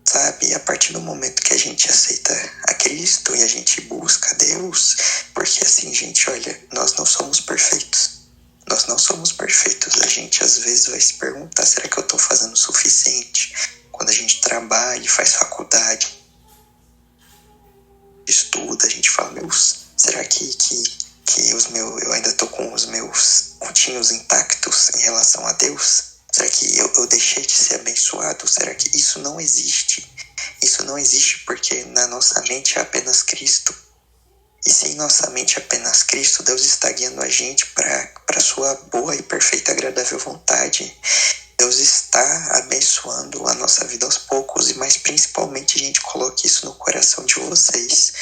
sabe? E a partir do momento que a gente aceita a Cristo e a gente busca Deus, porque assim, gente, olha, nós não somos perfeitos. Nós não somos perfeitos. A gente às vezes vai se perguntar, será que eu estou fazendo o suficiente? Quando a gente trabalha e faz faculdade, estuda, a gente fala, será que eu ainda tô com os meus pontinhos intactos em relação a Deus? Será que eu deixei de ser abençoado? Será que isso não existe? Isso não existe porque na nossa mente é apenas Cristo. E se em nossa mente é apenas Cristo, Deus está guiando a gente para sua boa e perfeita agradável vontade. Deus está abençoando a nossa vida aos poucos, mas principalmente, gente, coloque isso no coração de vocês.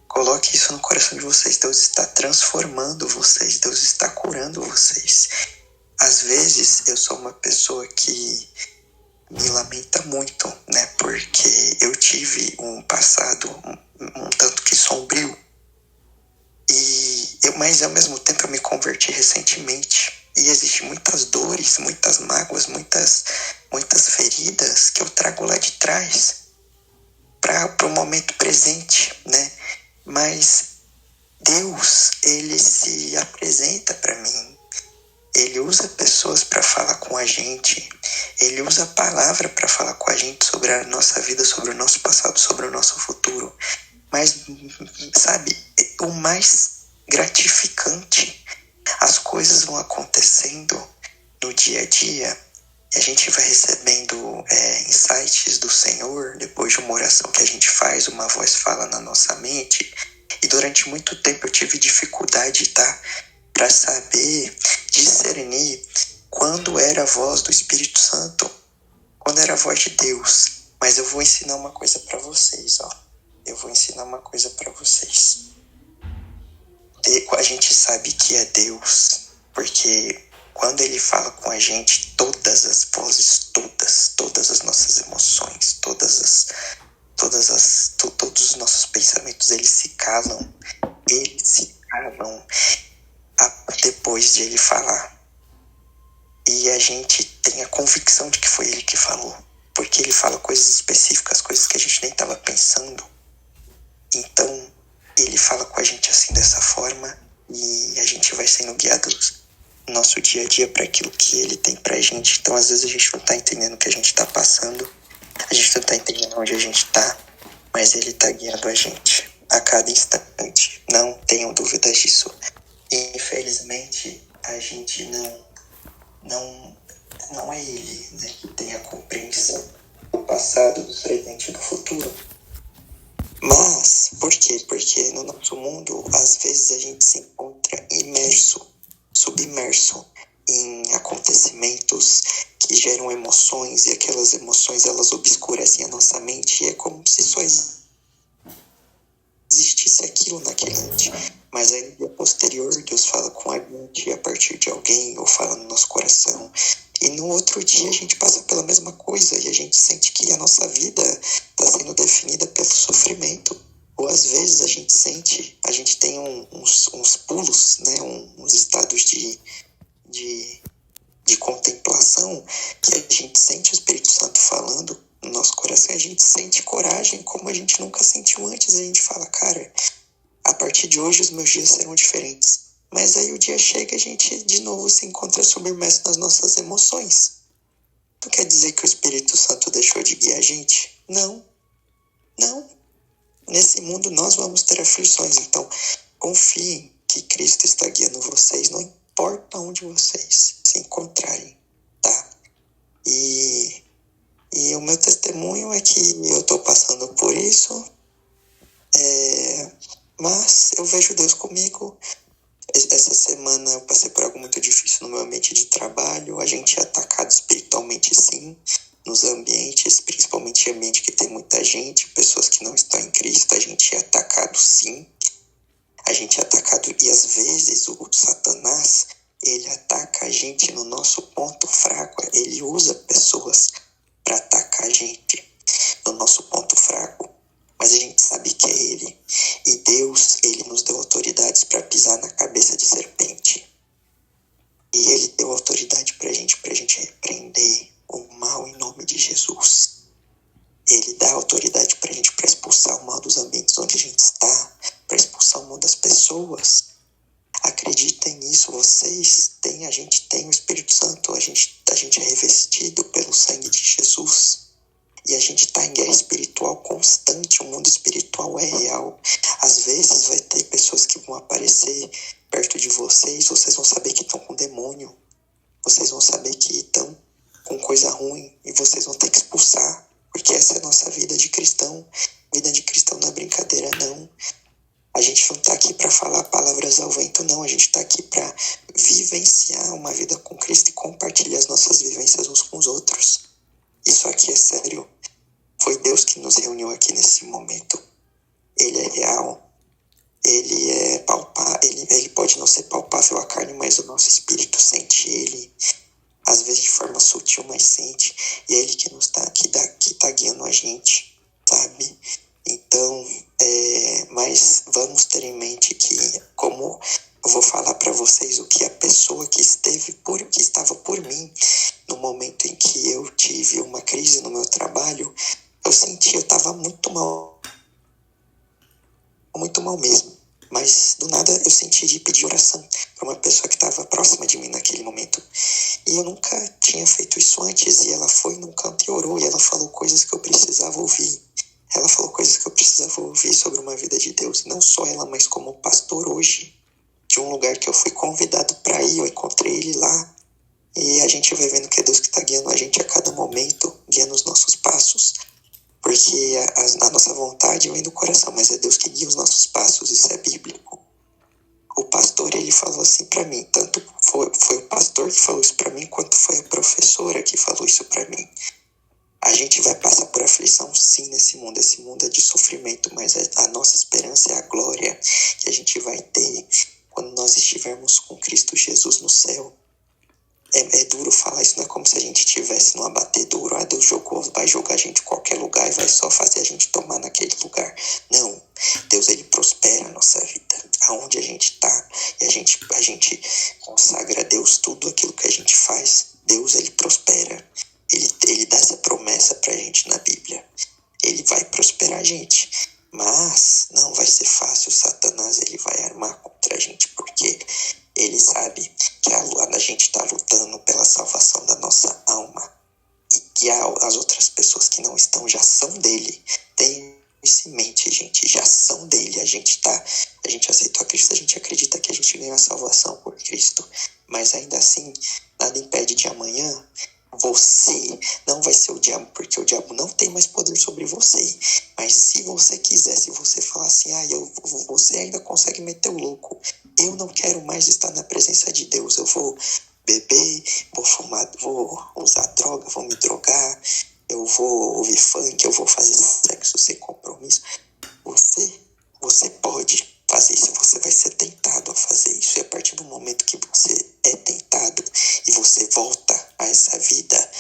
Coloque isso no coração de vocês. Deus está transformando vocês. Deus está curando vocês. Às vezes, eu sou uma pessoa que me lamenta muito, né? Porque eu tive um passado um tanto que sombrio. Mas ao mesmo tempo eu me converti recentemente. E existem muitas dores, muitas mágoas, muitas feridas que eu trago lá de trás para o momento presente, né? Mas Deus, ele se apresenta para mim. Ele usa pessoas para falar com a gente. Ele usa a palavra para falar com a gente sobre a nossa vida, sobre o nosso passado, sobre o nosso futuro. Mas, sabe, o mais gratificante, as coisas vão acontecendo no dia a dia, a gente vai recebendo insights do Senhor, depois de uma oração que a gente faz, uma voz fala na nossa mente, e durante muito tempo eu tive dificuldade, tá? Para saber discernir quando era a voz do Espírito Santo, quando era a voz de Deus. Mas eu vou ensinar uma coisa para vocês, ó. Eu vou ensinar uma coisa para vocês. A gente sabe que é Deus, porque quando Ele fala com a gente, todas as vozes, todas as nossas emoções, todos os nossos pensamentos, eles se calam depois de Ele falar. E a gente tem a convicção de que foi Ele que falou, porque Ele fala coisas específicas, coisas que a gente nem estava pensando. Então, Ele fala com a gente assim, dessa forma, e a gente vai sendo guiado no nosso dia a dia para aquilo que Ele tem pra gente. Então, às vezes a gente não tá entendendo o que a gente tá passando, a gente não tá entendendo onde a gente tá, mas Ele tá guiando a gente a cada instante. Não tenham dúvidas disso. E, infelizmente, a gente não é Ele, né, que tem a compreensão do passado, do presente e do futuro. Mas, por quê? Porque no nosso mundo, às vezes a gente se encontra submerso em acontecimentos que geram emoções, e aquelas emoções, elas obscurecem a nossa mente, e é como se só existisse aquilo naquele instante. Mas aí, no dia posterior, Deus fala com a gente a partir de alguém, ou fala no nosso coração. E no outro dia a gente passa pela mesma coisa e a gente sente que a nossa vida está sendo definida pelo sofrimento. Ou às vezes a gente tem uns pulos, né? Uns estados de contemplação, que a gente sente o Espírito Santo falando no nosso coração, a gente sente coragem como a gente nunca sentiu antes. A gente fala, cara, a partir de hoje os meus dias serão diferentes. Mas aí o dia chega e a gente de novo se encontra submerso nas nossas emoções. Não quer dizer que o Espírito Santo deixou de guiar a gente? Não. Nesse mundo nós vamos ter aflições, então confiem que Cristo está guiando vocês, não importa onde vocês se encontrarem, tá? E o meu testemunho é que eu estou passando por isso, mas eu vejo Deus comigo. essa semana eu passei por algo muito difícil no meu ambiente de trabalho. A gente é atacado espiritualmente, sim, nos ambientes, principalmente em ambiente que tem muita gente, pessoas que não estão em Cristo. A gente é atacado, sim. A gente é atacado e às vezes o Satanás, ele ataca a gente no nosso ponto fraco. Ele usa pessoas para atacar a gente no nosso ponto fraco. Mas a gente sabe que é ele. E Deus, ele nos deu autoridades para pisar na cabeça de serpente. E ele deu autoridade pra gente repreender o mal em nome de Jesus. Ele dá autoridade pra gente para expulsar o mal dos ambientes onde a gente está, para expulsar o mal das pessoas. Acreditem nisso, a gente tem o Espírito Santo, a gente é revestido pelo sangue de Jesus. E a gente está em guerra espiritual constante, o mundo espiritual é real. Às vezes vai ter pessoas que vão aparecer perto de vocês vão saber que estão com demônio. Vocês vão saber que estão com coisa ruim e vocês vão ter que expulsar. Porque essa é a nossa vida de cristão. Vida de cristão não é brincadeira, não. A gente não está aqui para falar palavras ao vento, não. A gente está aqui para vivenciar uma vida com Cristo e compartilhar as nossas vivências uns com os outros. Isso aqui é sério. Foi Deus que nos reuniu aqui nesse momento. Ele é real. Ele é palpável. Ele pode não ser palpável à carne, mas o nosso espírito sente ele. Às vezes de forma sutil, mas sente. E é ele que nos que tá guiando a gente, sabe? Então, mas vamos ter em mente que, como eu vou falar para vocês o que a pessoa que estava por mim, no momento em que eu tive uma crise no meu trabalho, eu estava muito mal mesmo. Mas do nada eu senti de pedir oração para uma pessoa que estava próxima de mim naquele momento. E eu nunca tinha feito isso antes. E ela foi num canto e orou. E ela falou coisas que eu precisava ouvir. Ela falou coisas que eu precisava ouvir sobre uma vida de Deus. E não só ela, mas como pastor hoje. De um lugar que eu fui convidado para ir. Eu encontrei ele lá. E a gente vai vendo que é Deus que está guiando a gente a cada momento. Guiando os nossos passos. Porque a nossa vontade vem do coração, mas é Deus que guia os nossos passos, isso é bíblico. O pastor, ele falou assim para mim, tanto foi o pastor que falou isso para mim, quanto foi a professora que falou isso para mim. A gente vai passar por aflição sim nesse mundo, esse mundo é de sofrimento, mas a nossa esperança é a glória que a gente vai ter quando nós estivermos com Cristo Jesus no céu. É duro falar isso, não é como se a gente estivesse num abatedouro. Deus vai jogar a gente em qualquer lugar e vai só fazer a gente tomar naquele lugar. Não, Deus, ele prospera a nossa vida, aonde a gente está. E a gente consagra a Deus tudo aquilo que a gente faz. Deus, ele prospera. Ele dá essa promessa pra gente na Bíblia. Ele vai prosperar a gente. Mas não vai ser fácil. Satanás, ele vai armar contra a gente, porque ele sabe que a gente está lutando pela salvação da nossa alma. E que as outras pessoas que não estão já são dele. Tenham isso em mente, gente. Já são dele. A gente aceitou a Cristo, a gente acredita que a gente ganhou a salvação por Cristo. Mas ainda assim, nada impede de amanhã você não vai ser o diabo, porque o diabo não tem mais poder sobre você. Mas se você quiser, se você falar assim, você ainda consegue meter o louco. Eu não quero mais estar na presença de Deus. Eu vou beber, vou fumar, vou usar droga, vou me drogar, eu vou ouvir funk, eu vou fazer sexo sem compromisso. Você pode fazer isso, você vai ser tentado a fazer isso. E a partir do momento que você é tentado e você volta a essa vida,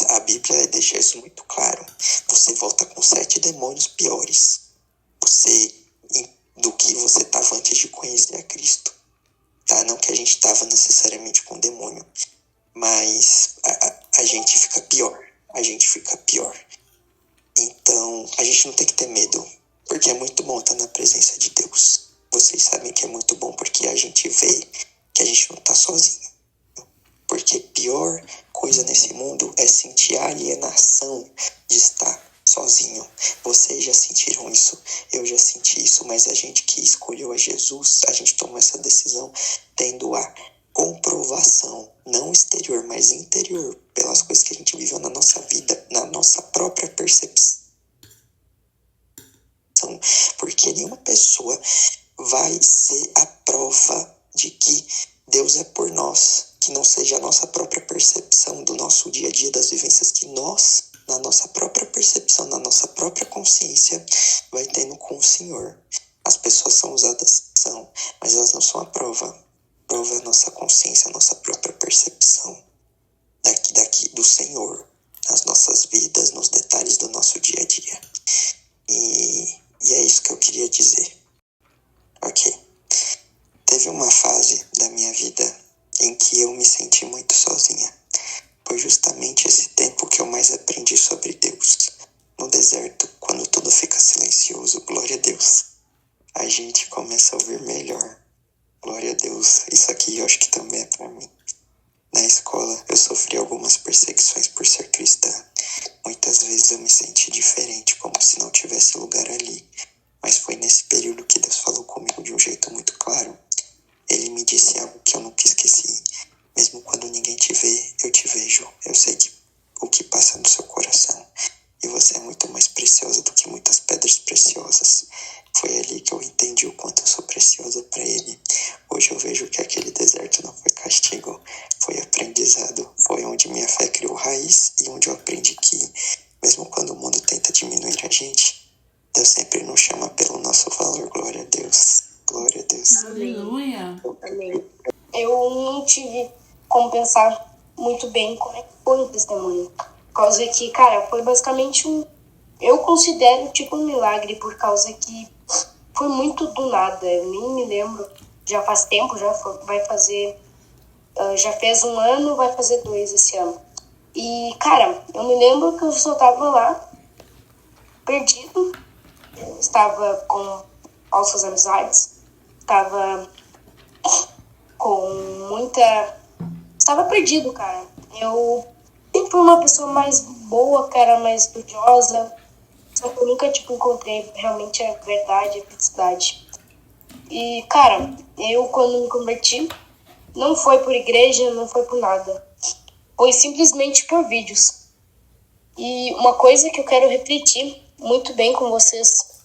a Bíblia deixa isso muito claro. Você volta com 7 demônios piores do que você estava antes de conhecer a Cristo. Tá? Não que a gente estava necessariamente com demônio, mas a gente fica pior. Então, a gente não tem que ter medo, porque é muito bom estar na presença de Deus. Vocês sabem que é muito bom, porque a gente vê que a gente não está sozinho. Porque a pior coisa nesse mundo é sentir a alienação de estar sozinho. Vocês já sentiram isso, eu já senti isso, mas a gente que escolheu a Jesus, a gente tomou essa decisão tendo a comprovação, não exterior, mas interior, pelas coisas que a gente viveu na nossa vida, na nossa própria percepção. Porque nenhuma pessoa vai ser a prova de que Deus é por nós, que não seja a nossa própria percepção do nosso dia a dia, das vivências que nós, na nossa própria percepção, na nossa própria consciência, vai tendo com o Senhor. As pessoas são usadas, são, mas elas não são a prova. A prova é a nossa consciência, a nossa própria percepção daqui do Senhor, nas nossas vidas, nos detalhes do nosso dia a dia. E é isso que eu queria dizer. Ok. Teve uma fase da minha vida em que eu me senti muito sozinha. Foi justamente esse tempo que eu mais aprendi sobre Deus. No deserto, quando tudo fica silencioso, glória a Deus, a gente começa a ouvir melhor. Glória a Deus. Isso aqui eu acho que também é pra mim. Na escola, eu sofri algumas perseguições por ser cristã. Muitas vezes eu me senti diferente, como se não tivesse lugar ali. Mas foi nesse período que Deus falou comigo de um jeito muito claro. Ele me disse algo que eu nunca esqueci. Mesmo quando ninguém te vê, eu te vejo. Eu sei o que passa no seu coração. E você é muito mais preciosa do que muitas pedras preciosas. Foi ali que eu entendi o quanto eu sou preciosa para Ele. Hoje eu vejo que aquele deserto não foi castigo, foi aprendizado. Foi onde minha fé criou raiz e onde eu aprendi que, mesmo quando o mundo tenta diminuir a gente, Deus sempre nos chama pelo nosso valor. Glória a Deus. Glória a Deus. Aleluia. Amém. Eu não tive como pensar muito bem como é que foi o testemunho. Por causa que, cara, foi basicamente eu considero tipo um milagre, por causa que foi muito do nada. Eu nem me lembro. Já faz tempo, já fez 1 ano, vai fazer 2 esse ano. E, cara, eu me lembro que eu só tava lá, perdido. Eu estava com falsas amizades. Estava Estava perdido, cara. Eu sempre fui uma pessoa mais boa, cara, mais estudiosa. Só que eu nunca, encontrei realmente a verdade, a felicidade. E, cara, eu quando me converti, não foi por igreja, não foi por nada. Foi simplesmente por vídeos. E uma coisa que eu quero refletir muito bem com vocês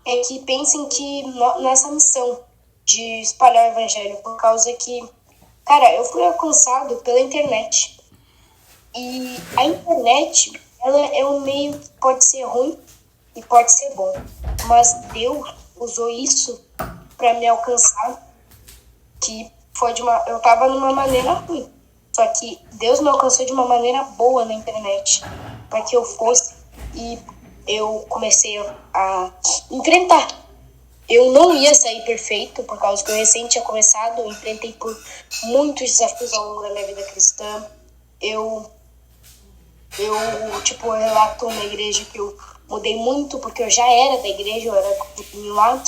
é que pensem que nessa missão de espalhar o evangelho, por causa que, cara, eu fui alcançado pela internet. E a internet, ela é um meio que pode ser ruim e pode ser bom. Mas Deus usou isso para me alcançar, que foi eu tava numa maneira ruim. Só que Deus me alcançou de uma maneira boa na internet, para que eu fosse, e eu comecei a enfrentar. Eu não ia sair perfeito, por causa que eu recém tinha começado. Eu enfrentei por muitos desafios ao longo da minha vida cristã. Eu relato na igreja que eu mudei muito, porque eu já era da igreja, eu era lá,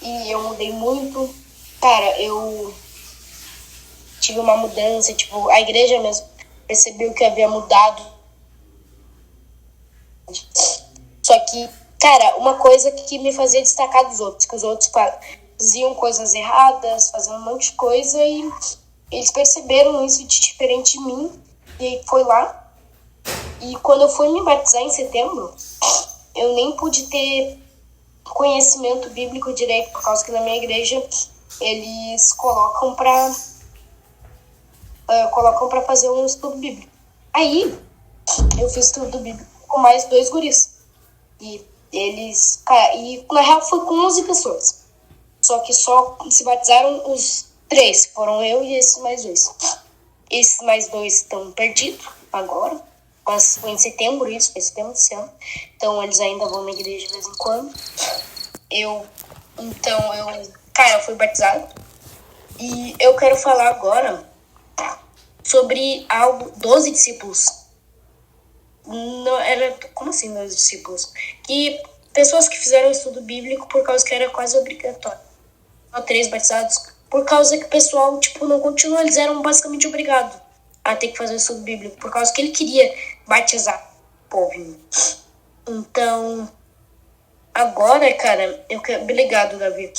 e eu mudei muito. Cara, eu tive uma mudança, a igreja mesmo percebeu que havia mudado. Só que, cara, uma coisa que me fazia destacar dos outros, que os outros faziam coisas erradas, faziam um monte de coisa, e eles perceberam isso de diferente de mim, e aí foi lá. E quando eu fui me batizar em setembro, eu nem pude ter conhecimento bíblico direito, por causa que na minha igreja eles colocam pra fazer um estudo bíblico. Aí eu fiz estudo bíblico com mais 2 guris. E eles, cara, e na real foi com 11 pessoas. Só que só se batizaram os 3, foram eu e esses mais 2. Esses mais 2 estão perdidos agora, mas foi em setembro isso, foi em setembro desse ano. Então eles ainda vão na igreja de vez em quando. Eu fui batizado. E eu quero falar agora sobre algo, 12 discípulos. Não, como assim 12 discípulos? Que pessoas que fizeram estudo bíblico por causa que era quase obrigatório. Só 3 batizados. Por causa que o pessoal, não continuou, eles eram basicamente obrigados a ter que fazer o estudo bíblico, por causa que ele queria batizar o povo. Então, agora, cara, obrigado, Davi.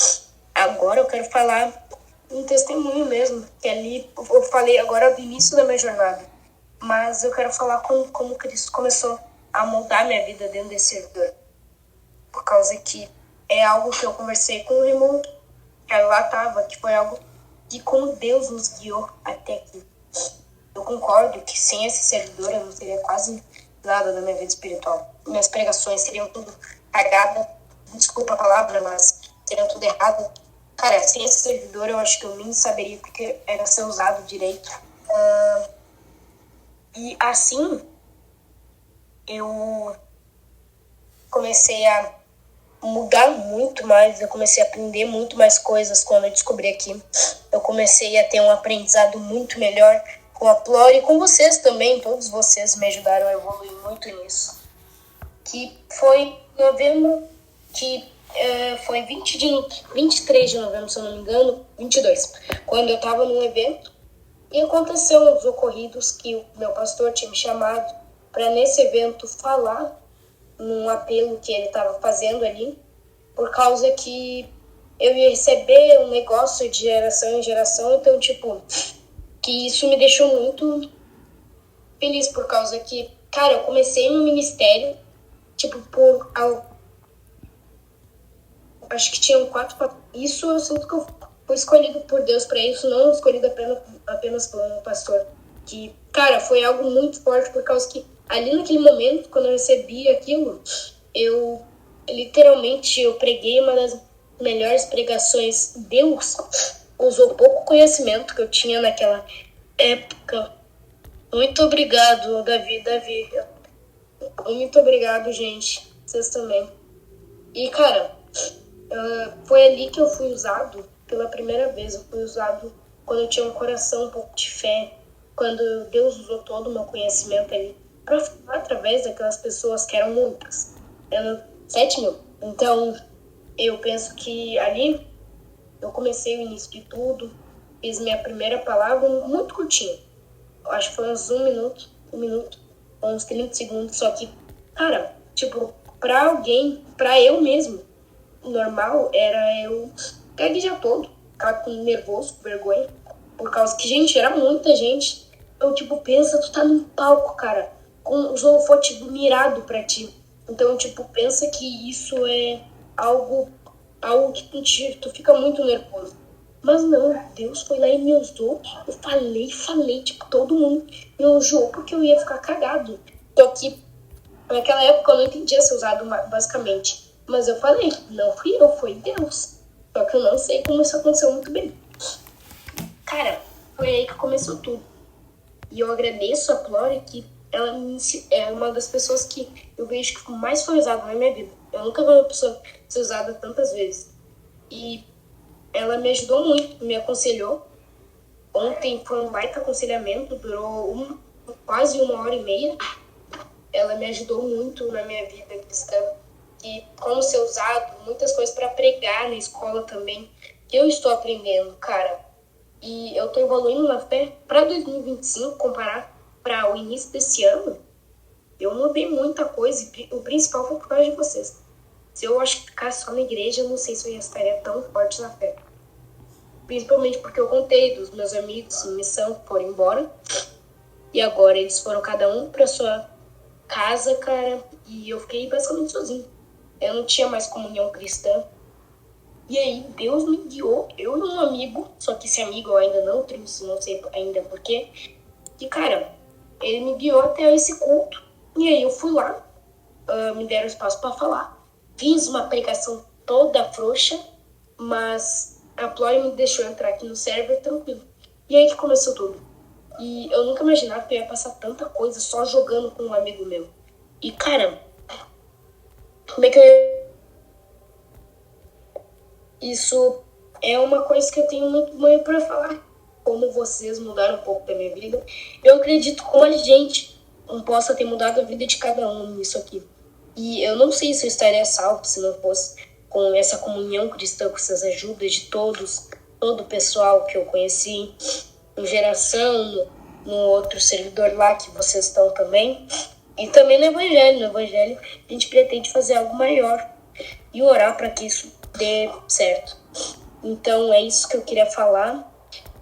Agora eu quero falar um testemunho mesmo, que ali eu falei agora do início da minha jornada. Mas eu quero falar como Cristo começou a moldar minha vida dentro desse servidor. Por causa que é algo que eu conversei com o irmão, que lá tava, que foi algo que como Deus nos guiou até aqui. Eu concordo que sem esse servidor eu não teria quase nada da minha vida espiritual. Minhas pregações seriam tudo cagadas, desculpa a palavra, mas seriam tudo errado. Cara, sem esse servidor eu acho que eu nem saberia porque era ser usado direito. E assim, eu comecei a mudar muito mais, eu comecei a aprender muito mais coisas quando eu descobri aqui. Eu comecei a ter um aprendizado muito melhor com a Plori e com vocês também, todos vocês me ajudaram a evoluir muito nisso. Que foi em novembro, que foi 23 de novembro, se eu não me engano, 22, quando eu estava num evento e aconteceu os ocorridos que o meu pastor tinha me chamado para nesse evento falar num apelo que ele estava fazendo ali, por causa que eu ia receber um negócio de geração em geração, então, tipo, que isso me deixou muito feliz, por causa que, cara, eu comecei no ministério, tipo, acho que tinham 4. Isso eu sinto que eu fui escolhido por Deus para isso, não escolhido apenas por um pastor. Que, cara, foi algo muito forte, por causa que ali naquele momento, quando eu recebi aquilo, eu preguei uma das melhores pregações. Deus usou pouco conhecimento que eu tinha naquela época. Muito obrigado, Davi. Muito obrigado, gente. Vocês também. E, cara, foi ali que eu fui usado pela primeira vez. Eu fui usado quando eu tinha um coração um pouco de fé, quando Deus usou todo o meu conhecimento ali para falar através daquelas pessoas que eram muitas. Eram 7.000. Então, eu penso que ali eu comecei o início de tudo, fiz minha primeira palavra muito curtinha. Eu acho que foi uns 1 minuto, uns 30 segundos. Só que, cara, tipo, pra eu mesmo, normal era eu gaguejar todo, ficar com nervoso, com vergonha, por causa que, gente, era muita gente. Eu, tipo, pensa, tu tá num palco, cara, com os holofotes mirado pra ti. Então, tipo, pensa que isso é algo que tu fica muito nervoso. Mas não, Deus foi lá e me usou. Eu falei, tipo, todo mundo me elogiou porque eu ia ficar cagado. Só que naquela época eu não entendia ser usado basicamente. Mas eu falei, não fui eu, foi Deus. Só que eu não sei como isso aconteceu muito bem. Cara, foi aí que começou tudo. E eu agradeço a Plori, que ela é uma das pessoas que eu vejo que mais foi usada na minha vida. Eu nunca vi uma pessoa ser usada tantas vezes. E ela me ajudou muito, me aconselhou. Ontem foi um baita aconselhamento, durou quase 1h30. Ela me ajudou muito na minha vida cristã. E como ser usado, muitas coisas para pregar na escola também, que eu estou aprendendo, cara. E eu estou evoluindo na fé para 2025, comparar para o início desse ano. Eu mudei muita coisa e o principal foi por causa de vocês. Se eu acho que ficasse só na igreja, eu não sei se eu estaria tão forte na fé. Principalmente porque eu contei dos meus amigos em missão que foram embora. E agora eles foram cada um para sua casa, cara. E eu fiquei basicamente sozinho. Eu não tinha mais comunhão cristã. E aí Deus me guiou, eu e um amigo. Só que esse amigo eu ainda não trouxe, não sei ainda porquê. E, cara, ele me guiou até esse culto. E aí eu fui lá, me deram espaço para falar. Fiz uma pregação toda frouxa, mas a Plori me deixou entrar aqui no server tranquilo. E aí que começou tudo. E eu nunca imaginava que eu ia passar tanta coisa só jogando com um amigo meu. E, cara, como é que eu ia... Isso é uma coisa que eu tenho muito muito para falar. Como vocês mudaram um pouco da minha vida. Eu acredito como a gente possa ter mudado a vida de cada um nisso aqui. E eu não sei se eu estaria salvo se não fosse com essa comunhão cristã, com essas ajudas de todo o pessoal que eu conheci, em geração, no outro servidor lá que vocês estão também. E também no Evangelho. A gente pretende fazer algo maior e orar para que isso dê certo. Então é isso que eu queria falar,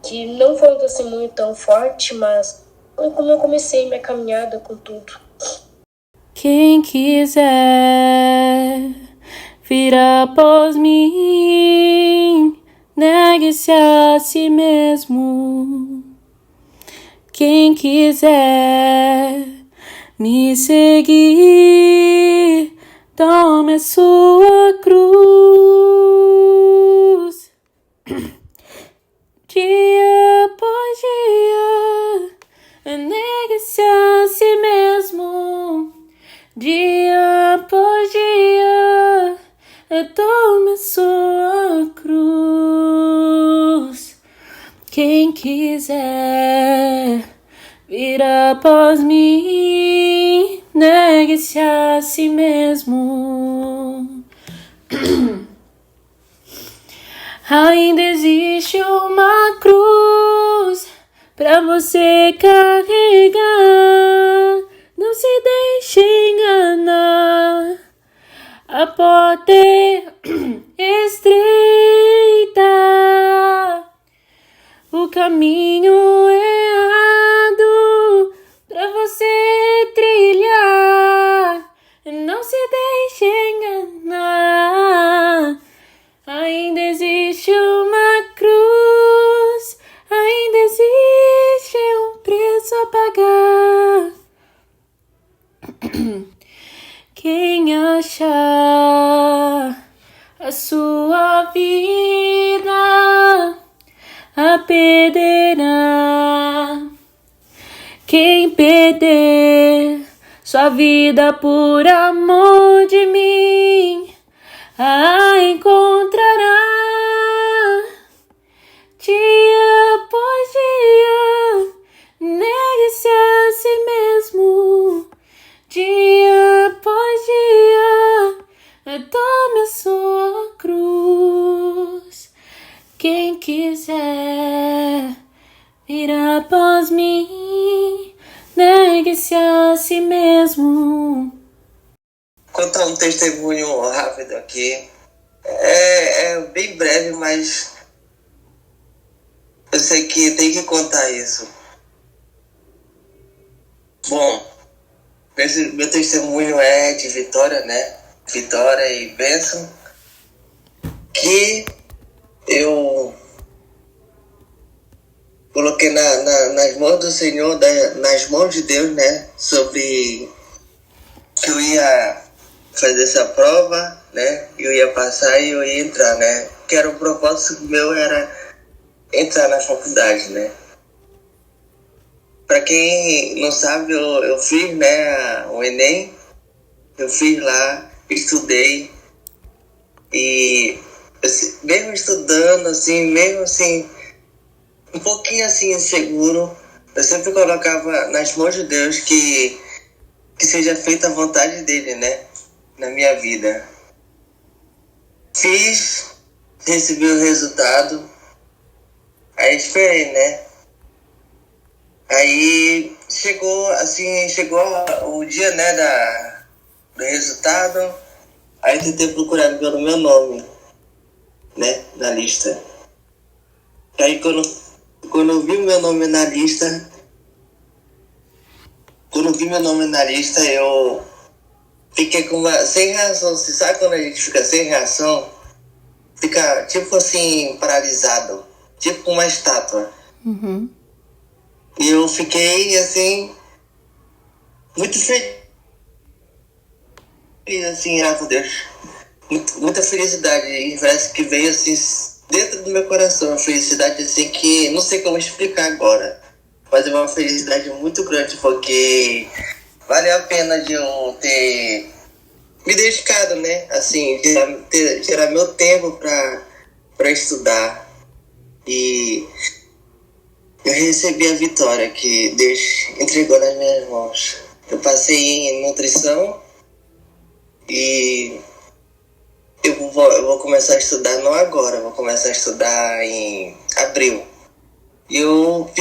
que não foi um testemunho tão forte, mas foi como eu comecei minha caminhada com tudo. Quem quiser vira após mim, negue-se a si mesmo. Quem quiser me seguir, tome a sua cruz. Dia após dia, negue-se a si mesmo. Dia após dia, tome a sua cruz. Quem quiser vir após mim, negue-se a si mesmo. Ainda existe uma cruz pra você carregar. Não se deixe enganar. A porta é estreita, o caminho é árduo pra você trilhar. Não se deixe enganar. Ainda existe uma cruz, ainda existe um preço a pagar. Quem achar a sua vida a perderá. Quem perder sua vida por amor de mim, a encontrará. Dia após dia, negue-se a si mesmo. Dia após dia, tome a sua cruz. Quem quiser vir após mim, negue-se a si mesmo. Contar um testemunho rápido aqui. É bem breve, mas eu sei que tem que contar isso. Bom, meu testemunho é de vitória, né? Vitória e bênção. Que eu coloquei nas mãos do Senhor, nas mãos de Deus, né? Sobre que eu ia fazer essa prova, né? Eu ia passar e eu ia entrar, né? Que era o propósito meu, era entrar na faculdade, né? Pra quem não sabe, eu fiz, né, o Enem. Eu fiz lá, estudei. E mesmo estudando, assim, mesmo assim, um pouquinho assim inseguro, eu sempre colocava nas mãos de Deus que seja feita a vontade dele, né? Na minha vida. Fiz, recebi o resultado, aí esperei, né? Aí chegou o dia, né, do resultado, aí tentei procurar pelo meu nome, né, na lista. Aí quando eu vi meu nome na lista, eu fiquei sem reação. Você sabe quando a gente fica sem reação? Fica tipo assim, paralisado, tipo uma estátua. Uhum. E eu fiquei assim, muito feliz, assim, graças a Deus. Muita felicidade. E parece que veio assim dentro do meu coração, uma felicidade assim que não sei como explicar agora. Mas é uma felicidade muito grande, porque vale a pena de eu ter me dedicado, né? Assim, tirar meu tempo pra estudar. E eu recebi a vitória que Deus entregou nas minhas mãos. Eu passei em nutrição e eu vou começar a estudar, não agora, eu vou começar a estudar em abril. E eu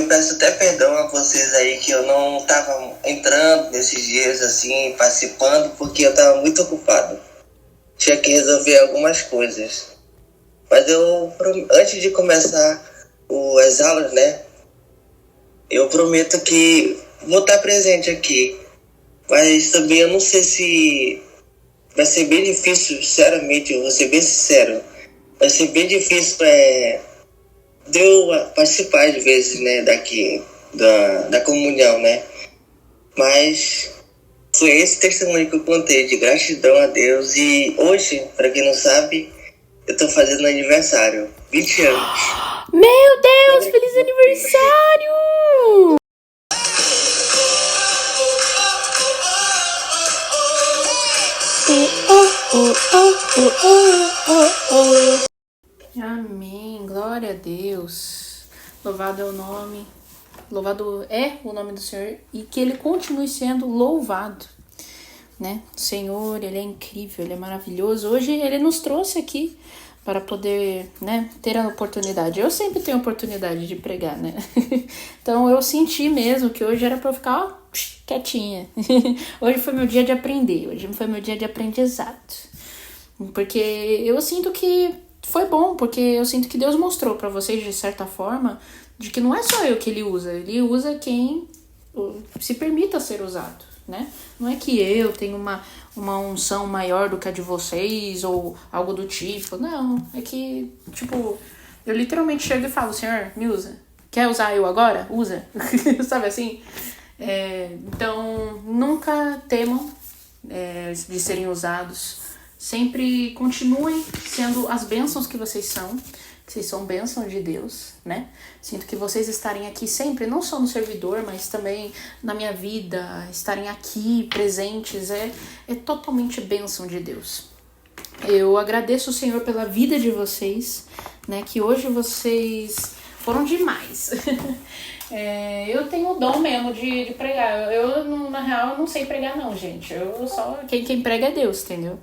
peço até perdão a vocês aí que eu não estava entrando nesses dias assim, participando, porque eu estava muito ocupado. Tinha que resolver algumas coisas. Mas antes de começar as aulas, né, eu prometo que vou estar presente aqui. Mas também eu não sei se vai ser bem difícil, sinceramente, eu vou ser bem sincero. Vai ser bem difícil de eu participar às vezes, né, da comunhão, né? Mas foi esse testemunho que eu contei de gratidão a Deus. E hoje, para quem não sabe, eu tô fazendo aniversário, 20 anos. Meu Deus, feliz aniversário! Amém, glória a Deus. Louvado é o nome do Senhor e que Ele continue sendo louvado, né? O Senhor, Ele é incrível, Ele é maravilhoso. Hoje Ele nos trouxe aqui para poder, né, ter a oportunidade. Eu sempre tenho a oportunidade de pregar, né? Então eu senti mesmo que hoje era para eu ficar, ó, quietinha. Hoje foi meu dia de aprender, hoje foi meu dia de aprendizado. Porque eu sinto que foi bom, porque eu sinto que Deus mostrou para vocês, de certa forma, de que não é só eu que Ele usa quem se permita ser usado, né? Não é que eu tenho uma unção maior do que a de vocês ou algo do tipo, não. É que, tipo, eu literalmente chego e falo, Senhor, me usa. Quer usar eu agora? Usa. Sabe assim? Então, nunca temam de serem usados. Sempre continuem sendo as bênçãos que vocês são bênçãos de Deus, né? Sinto que vocês estarem aqui sempre, não só no servidor, mas também na minha vida, estarem aqui presentes, é totalmente bênção de Deus. Eu agradeço o Senhor pela vida de vocês, né? Que hoje vocês foram demais. Eu tenho o dom mesmo de pregar. Na real, eu não sei pregar não, gente. Quem prega é Deus, entendeu?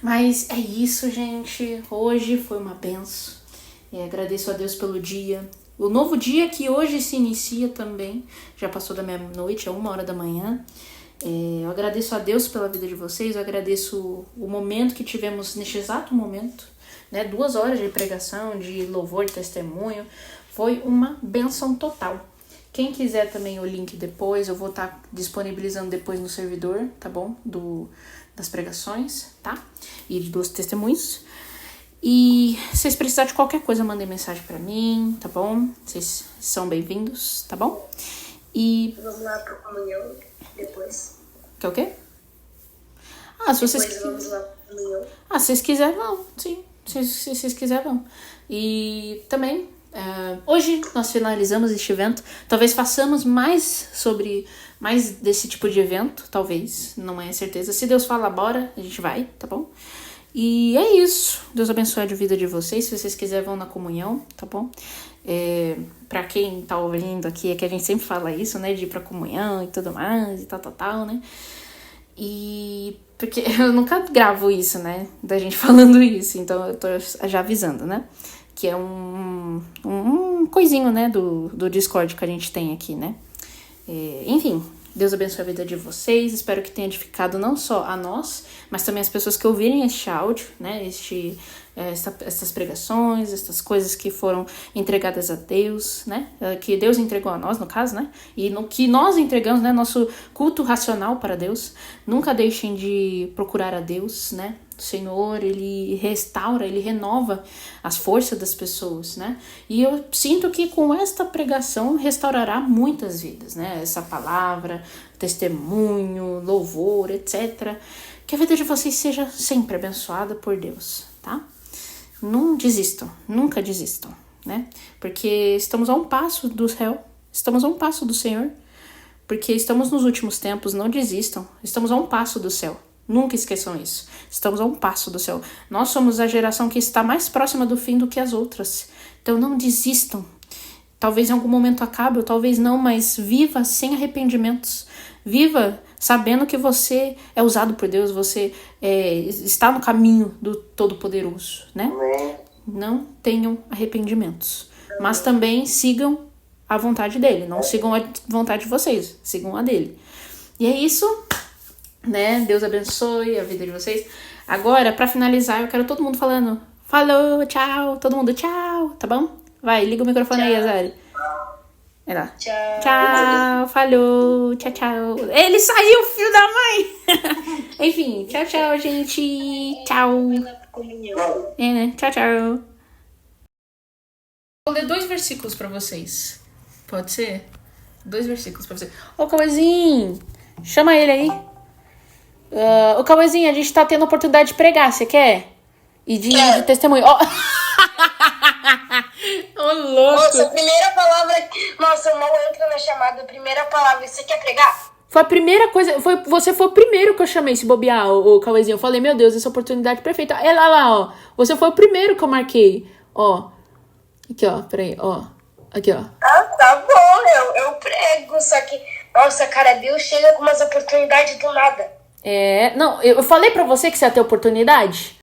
Mas é isso, gente. Hoje foi uma benção. Agradeço a Deus pelo dia. O novo dia que hoje se inicia também. Já passou da meia-noite, é 1h da manhã. Eu agradeço a Deus pela vida de vocês. Eu agradeço o momento que tivemos neste exato momento, né? 2 horas de pregação, de louvor, de testemunho. Foi uma benção total. Quem quiser também o link depois, eu vou estar disponibilizando depois no servidor, tá bom? Das pregações, tá? E dos testemunhos. E se vocês precisarem de qualquer coisa, mandem mensagem pra mim, tá bom? Vocês são bem-vindos, tá bom? E... Vamos lá pro comunhão depois. Quer o quê? Se vocês... Depois vamos lá pro comunhão. Se vocês quiserem, vão. Sim, se vocês quiserem, vão. E também... hoje nós finalizamos este evento. Talvez façamos mais desse tipo de evento. Talvez, não é certeza. Se Deus fala, bora, a gente vai, tá bom? E é isso. Deus abençoe a vida de vocês. Se vocês quiserem, vão na comunhão, tá bom? Pra quem tá ouvindo aqui, é que a gente sempre fala isso, né? De ir pra comunhão e tudo mais, e tal, né? E... porque eu nunca gravo isso, né? Da gente falando isso. Então eu tô já avisando, né? Que é um coisinho, né, do Discord que a gente tem aqui, né? Enfim, Deus abençoe a vida de vocês. Espero que tenha edificado não só a nós, mas também as pessoas que ouvirem este áudio, né? Essas pregações, essas coisas que foram entregadas a Deus, né? Que Deus entregou a nós, no caso, né? E no que nós entregamos, né? Nosso culto racional para Deus. Nunca deixem de procurar a Deus, né? O Senhor, Ele restaura, Ele renova as forças das pessoas, né? E eu sinto que com esta pregação restaurará muitas vidas, né? Essa palavra, testemunho, louvor, etc. Que a vida de vocês seja sempre abençoada por Deus, tá? Não desistam, nunca desistam, né? Porque estamos a um passo do céu, estamos a um passo do Senhor, porque estamos nos últimos tempos, não desistam, estamos a um passo do céu. Nunca esqueçam isso. Estamos a um passo do céu. Nós somos a geração que está mais próxima do fim do que as outras. Então não desistam. Talvez em algum momento acabe, ou talvez não, mas viva sem arrependimentos. Viva sabendo que você é usado por Deus, você está no caminho do Todo-Poderoso, né? Não tenham arrependimentos. Mas também sigam a vontade dele. Não sigam a vontade de vocês, sigam a dele. E é isso, né? Deus abençoe a vida de vocês. Agora, pra finalizar, eu quero todo mundo falando falou, tchau, todo mundo tchau, tá bom? Vai, liga o microfone aí, Azari. Vai lá. Tchau. Tchau, falou, tchau, tchau. Ele saiu, filho da mãe! Enfim, tchau, tchau, gente. Tchau. Comunhão. É, né? Tchau, tchau. Vou ler 2 versículos pra vocês. Pode ser? 2 versículos pra vocês. Ô, Cauêzinho, chama ele aí. Ô, Cauêzinho, a gente tá tendo oportunidade de pregar, você quer? E de testemunho. Ó, Ô, louco. Nossa, a primeira palavra. Nossa, eu mal entro na chamada. A primeira palavra. Você quer pregar? Foi a primeira coisa. Você foi o primeiro que eu chamei, se bobear, o Cauêzinho. Eu falei, meu Deus, essa oportunidade perfeita. É lá, ó. Você foi o primeiro que eu marquei. Ó. Aqui, ó. Peraí, ó. Aqui, ó. Ah, tá bom. Eu prego. Só que, nossa, cara, Deus chega com umas oportunidades do nada. Não, eu falei pra você que você ia ter oportunidade?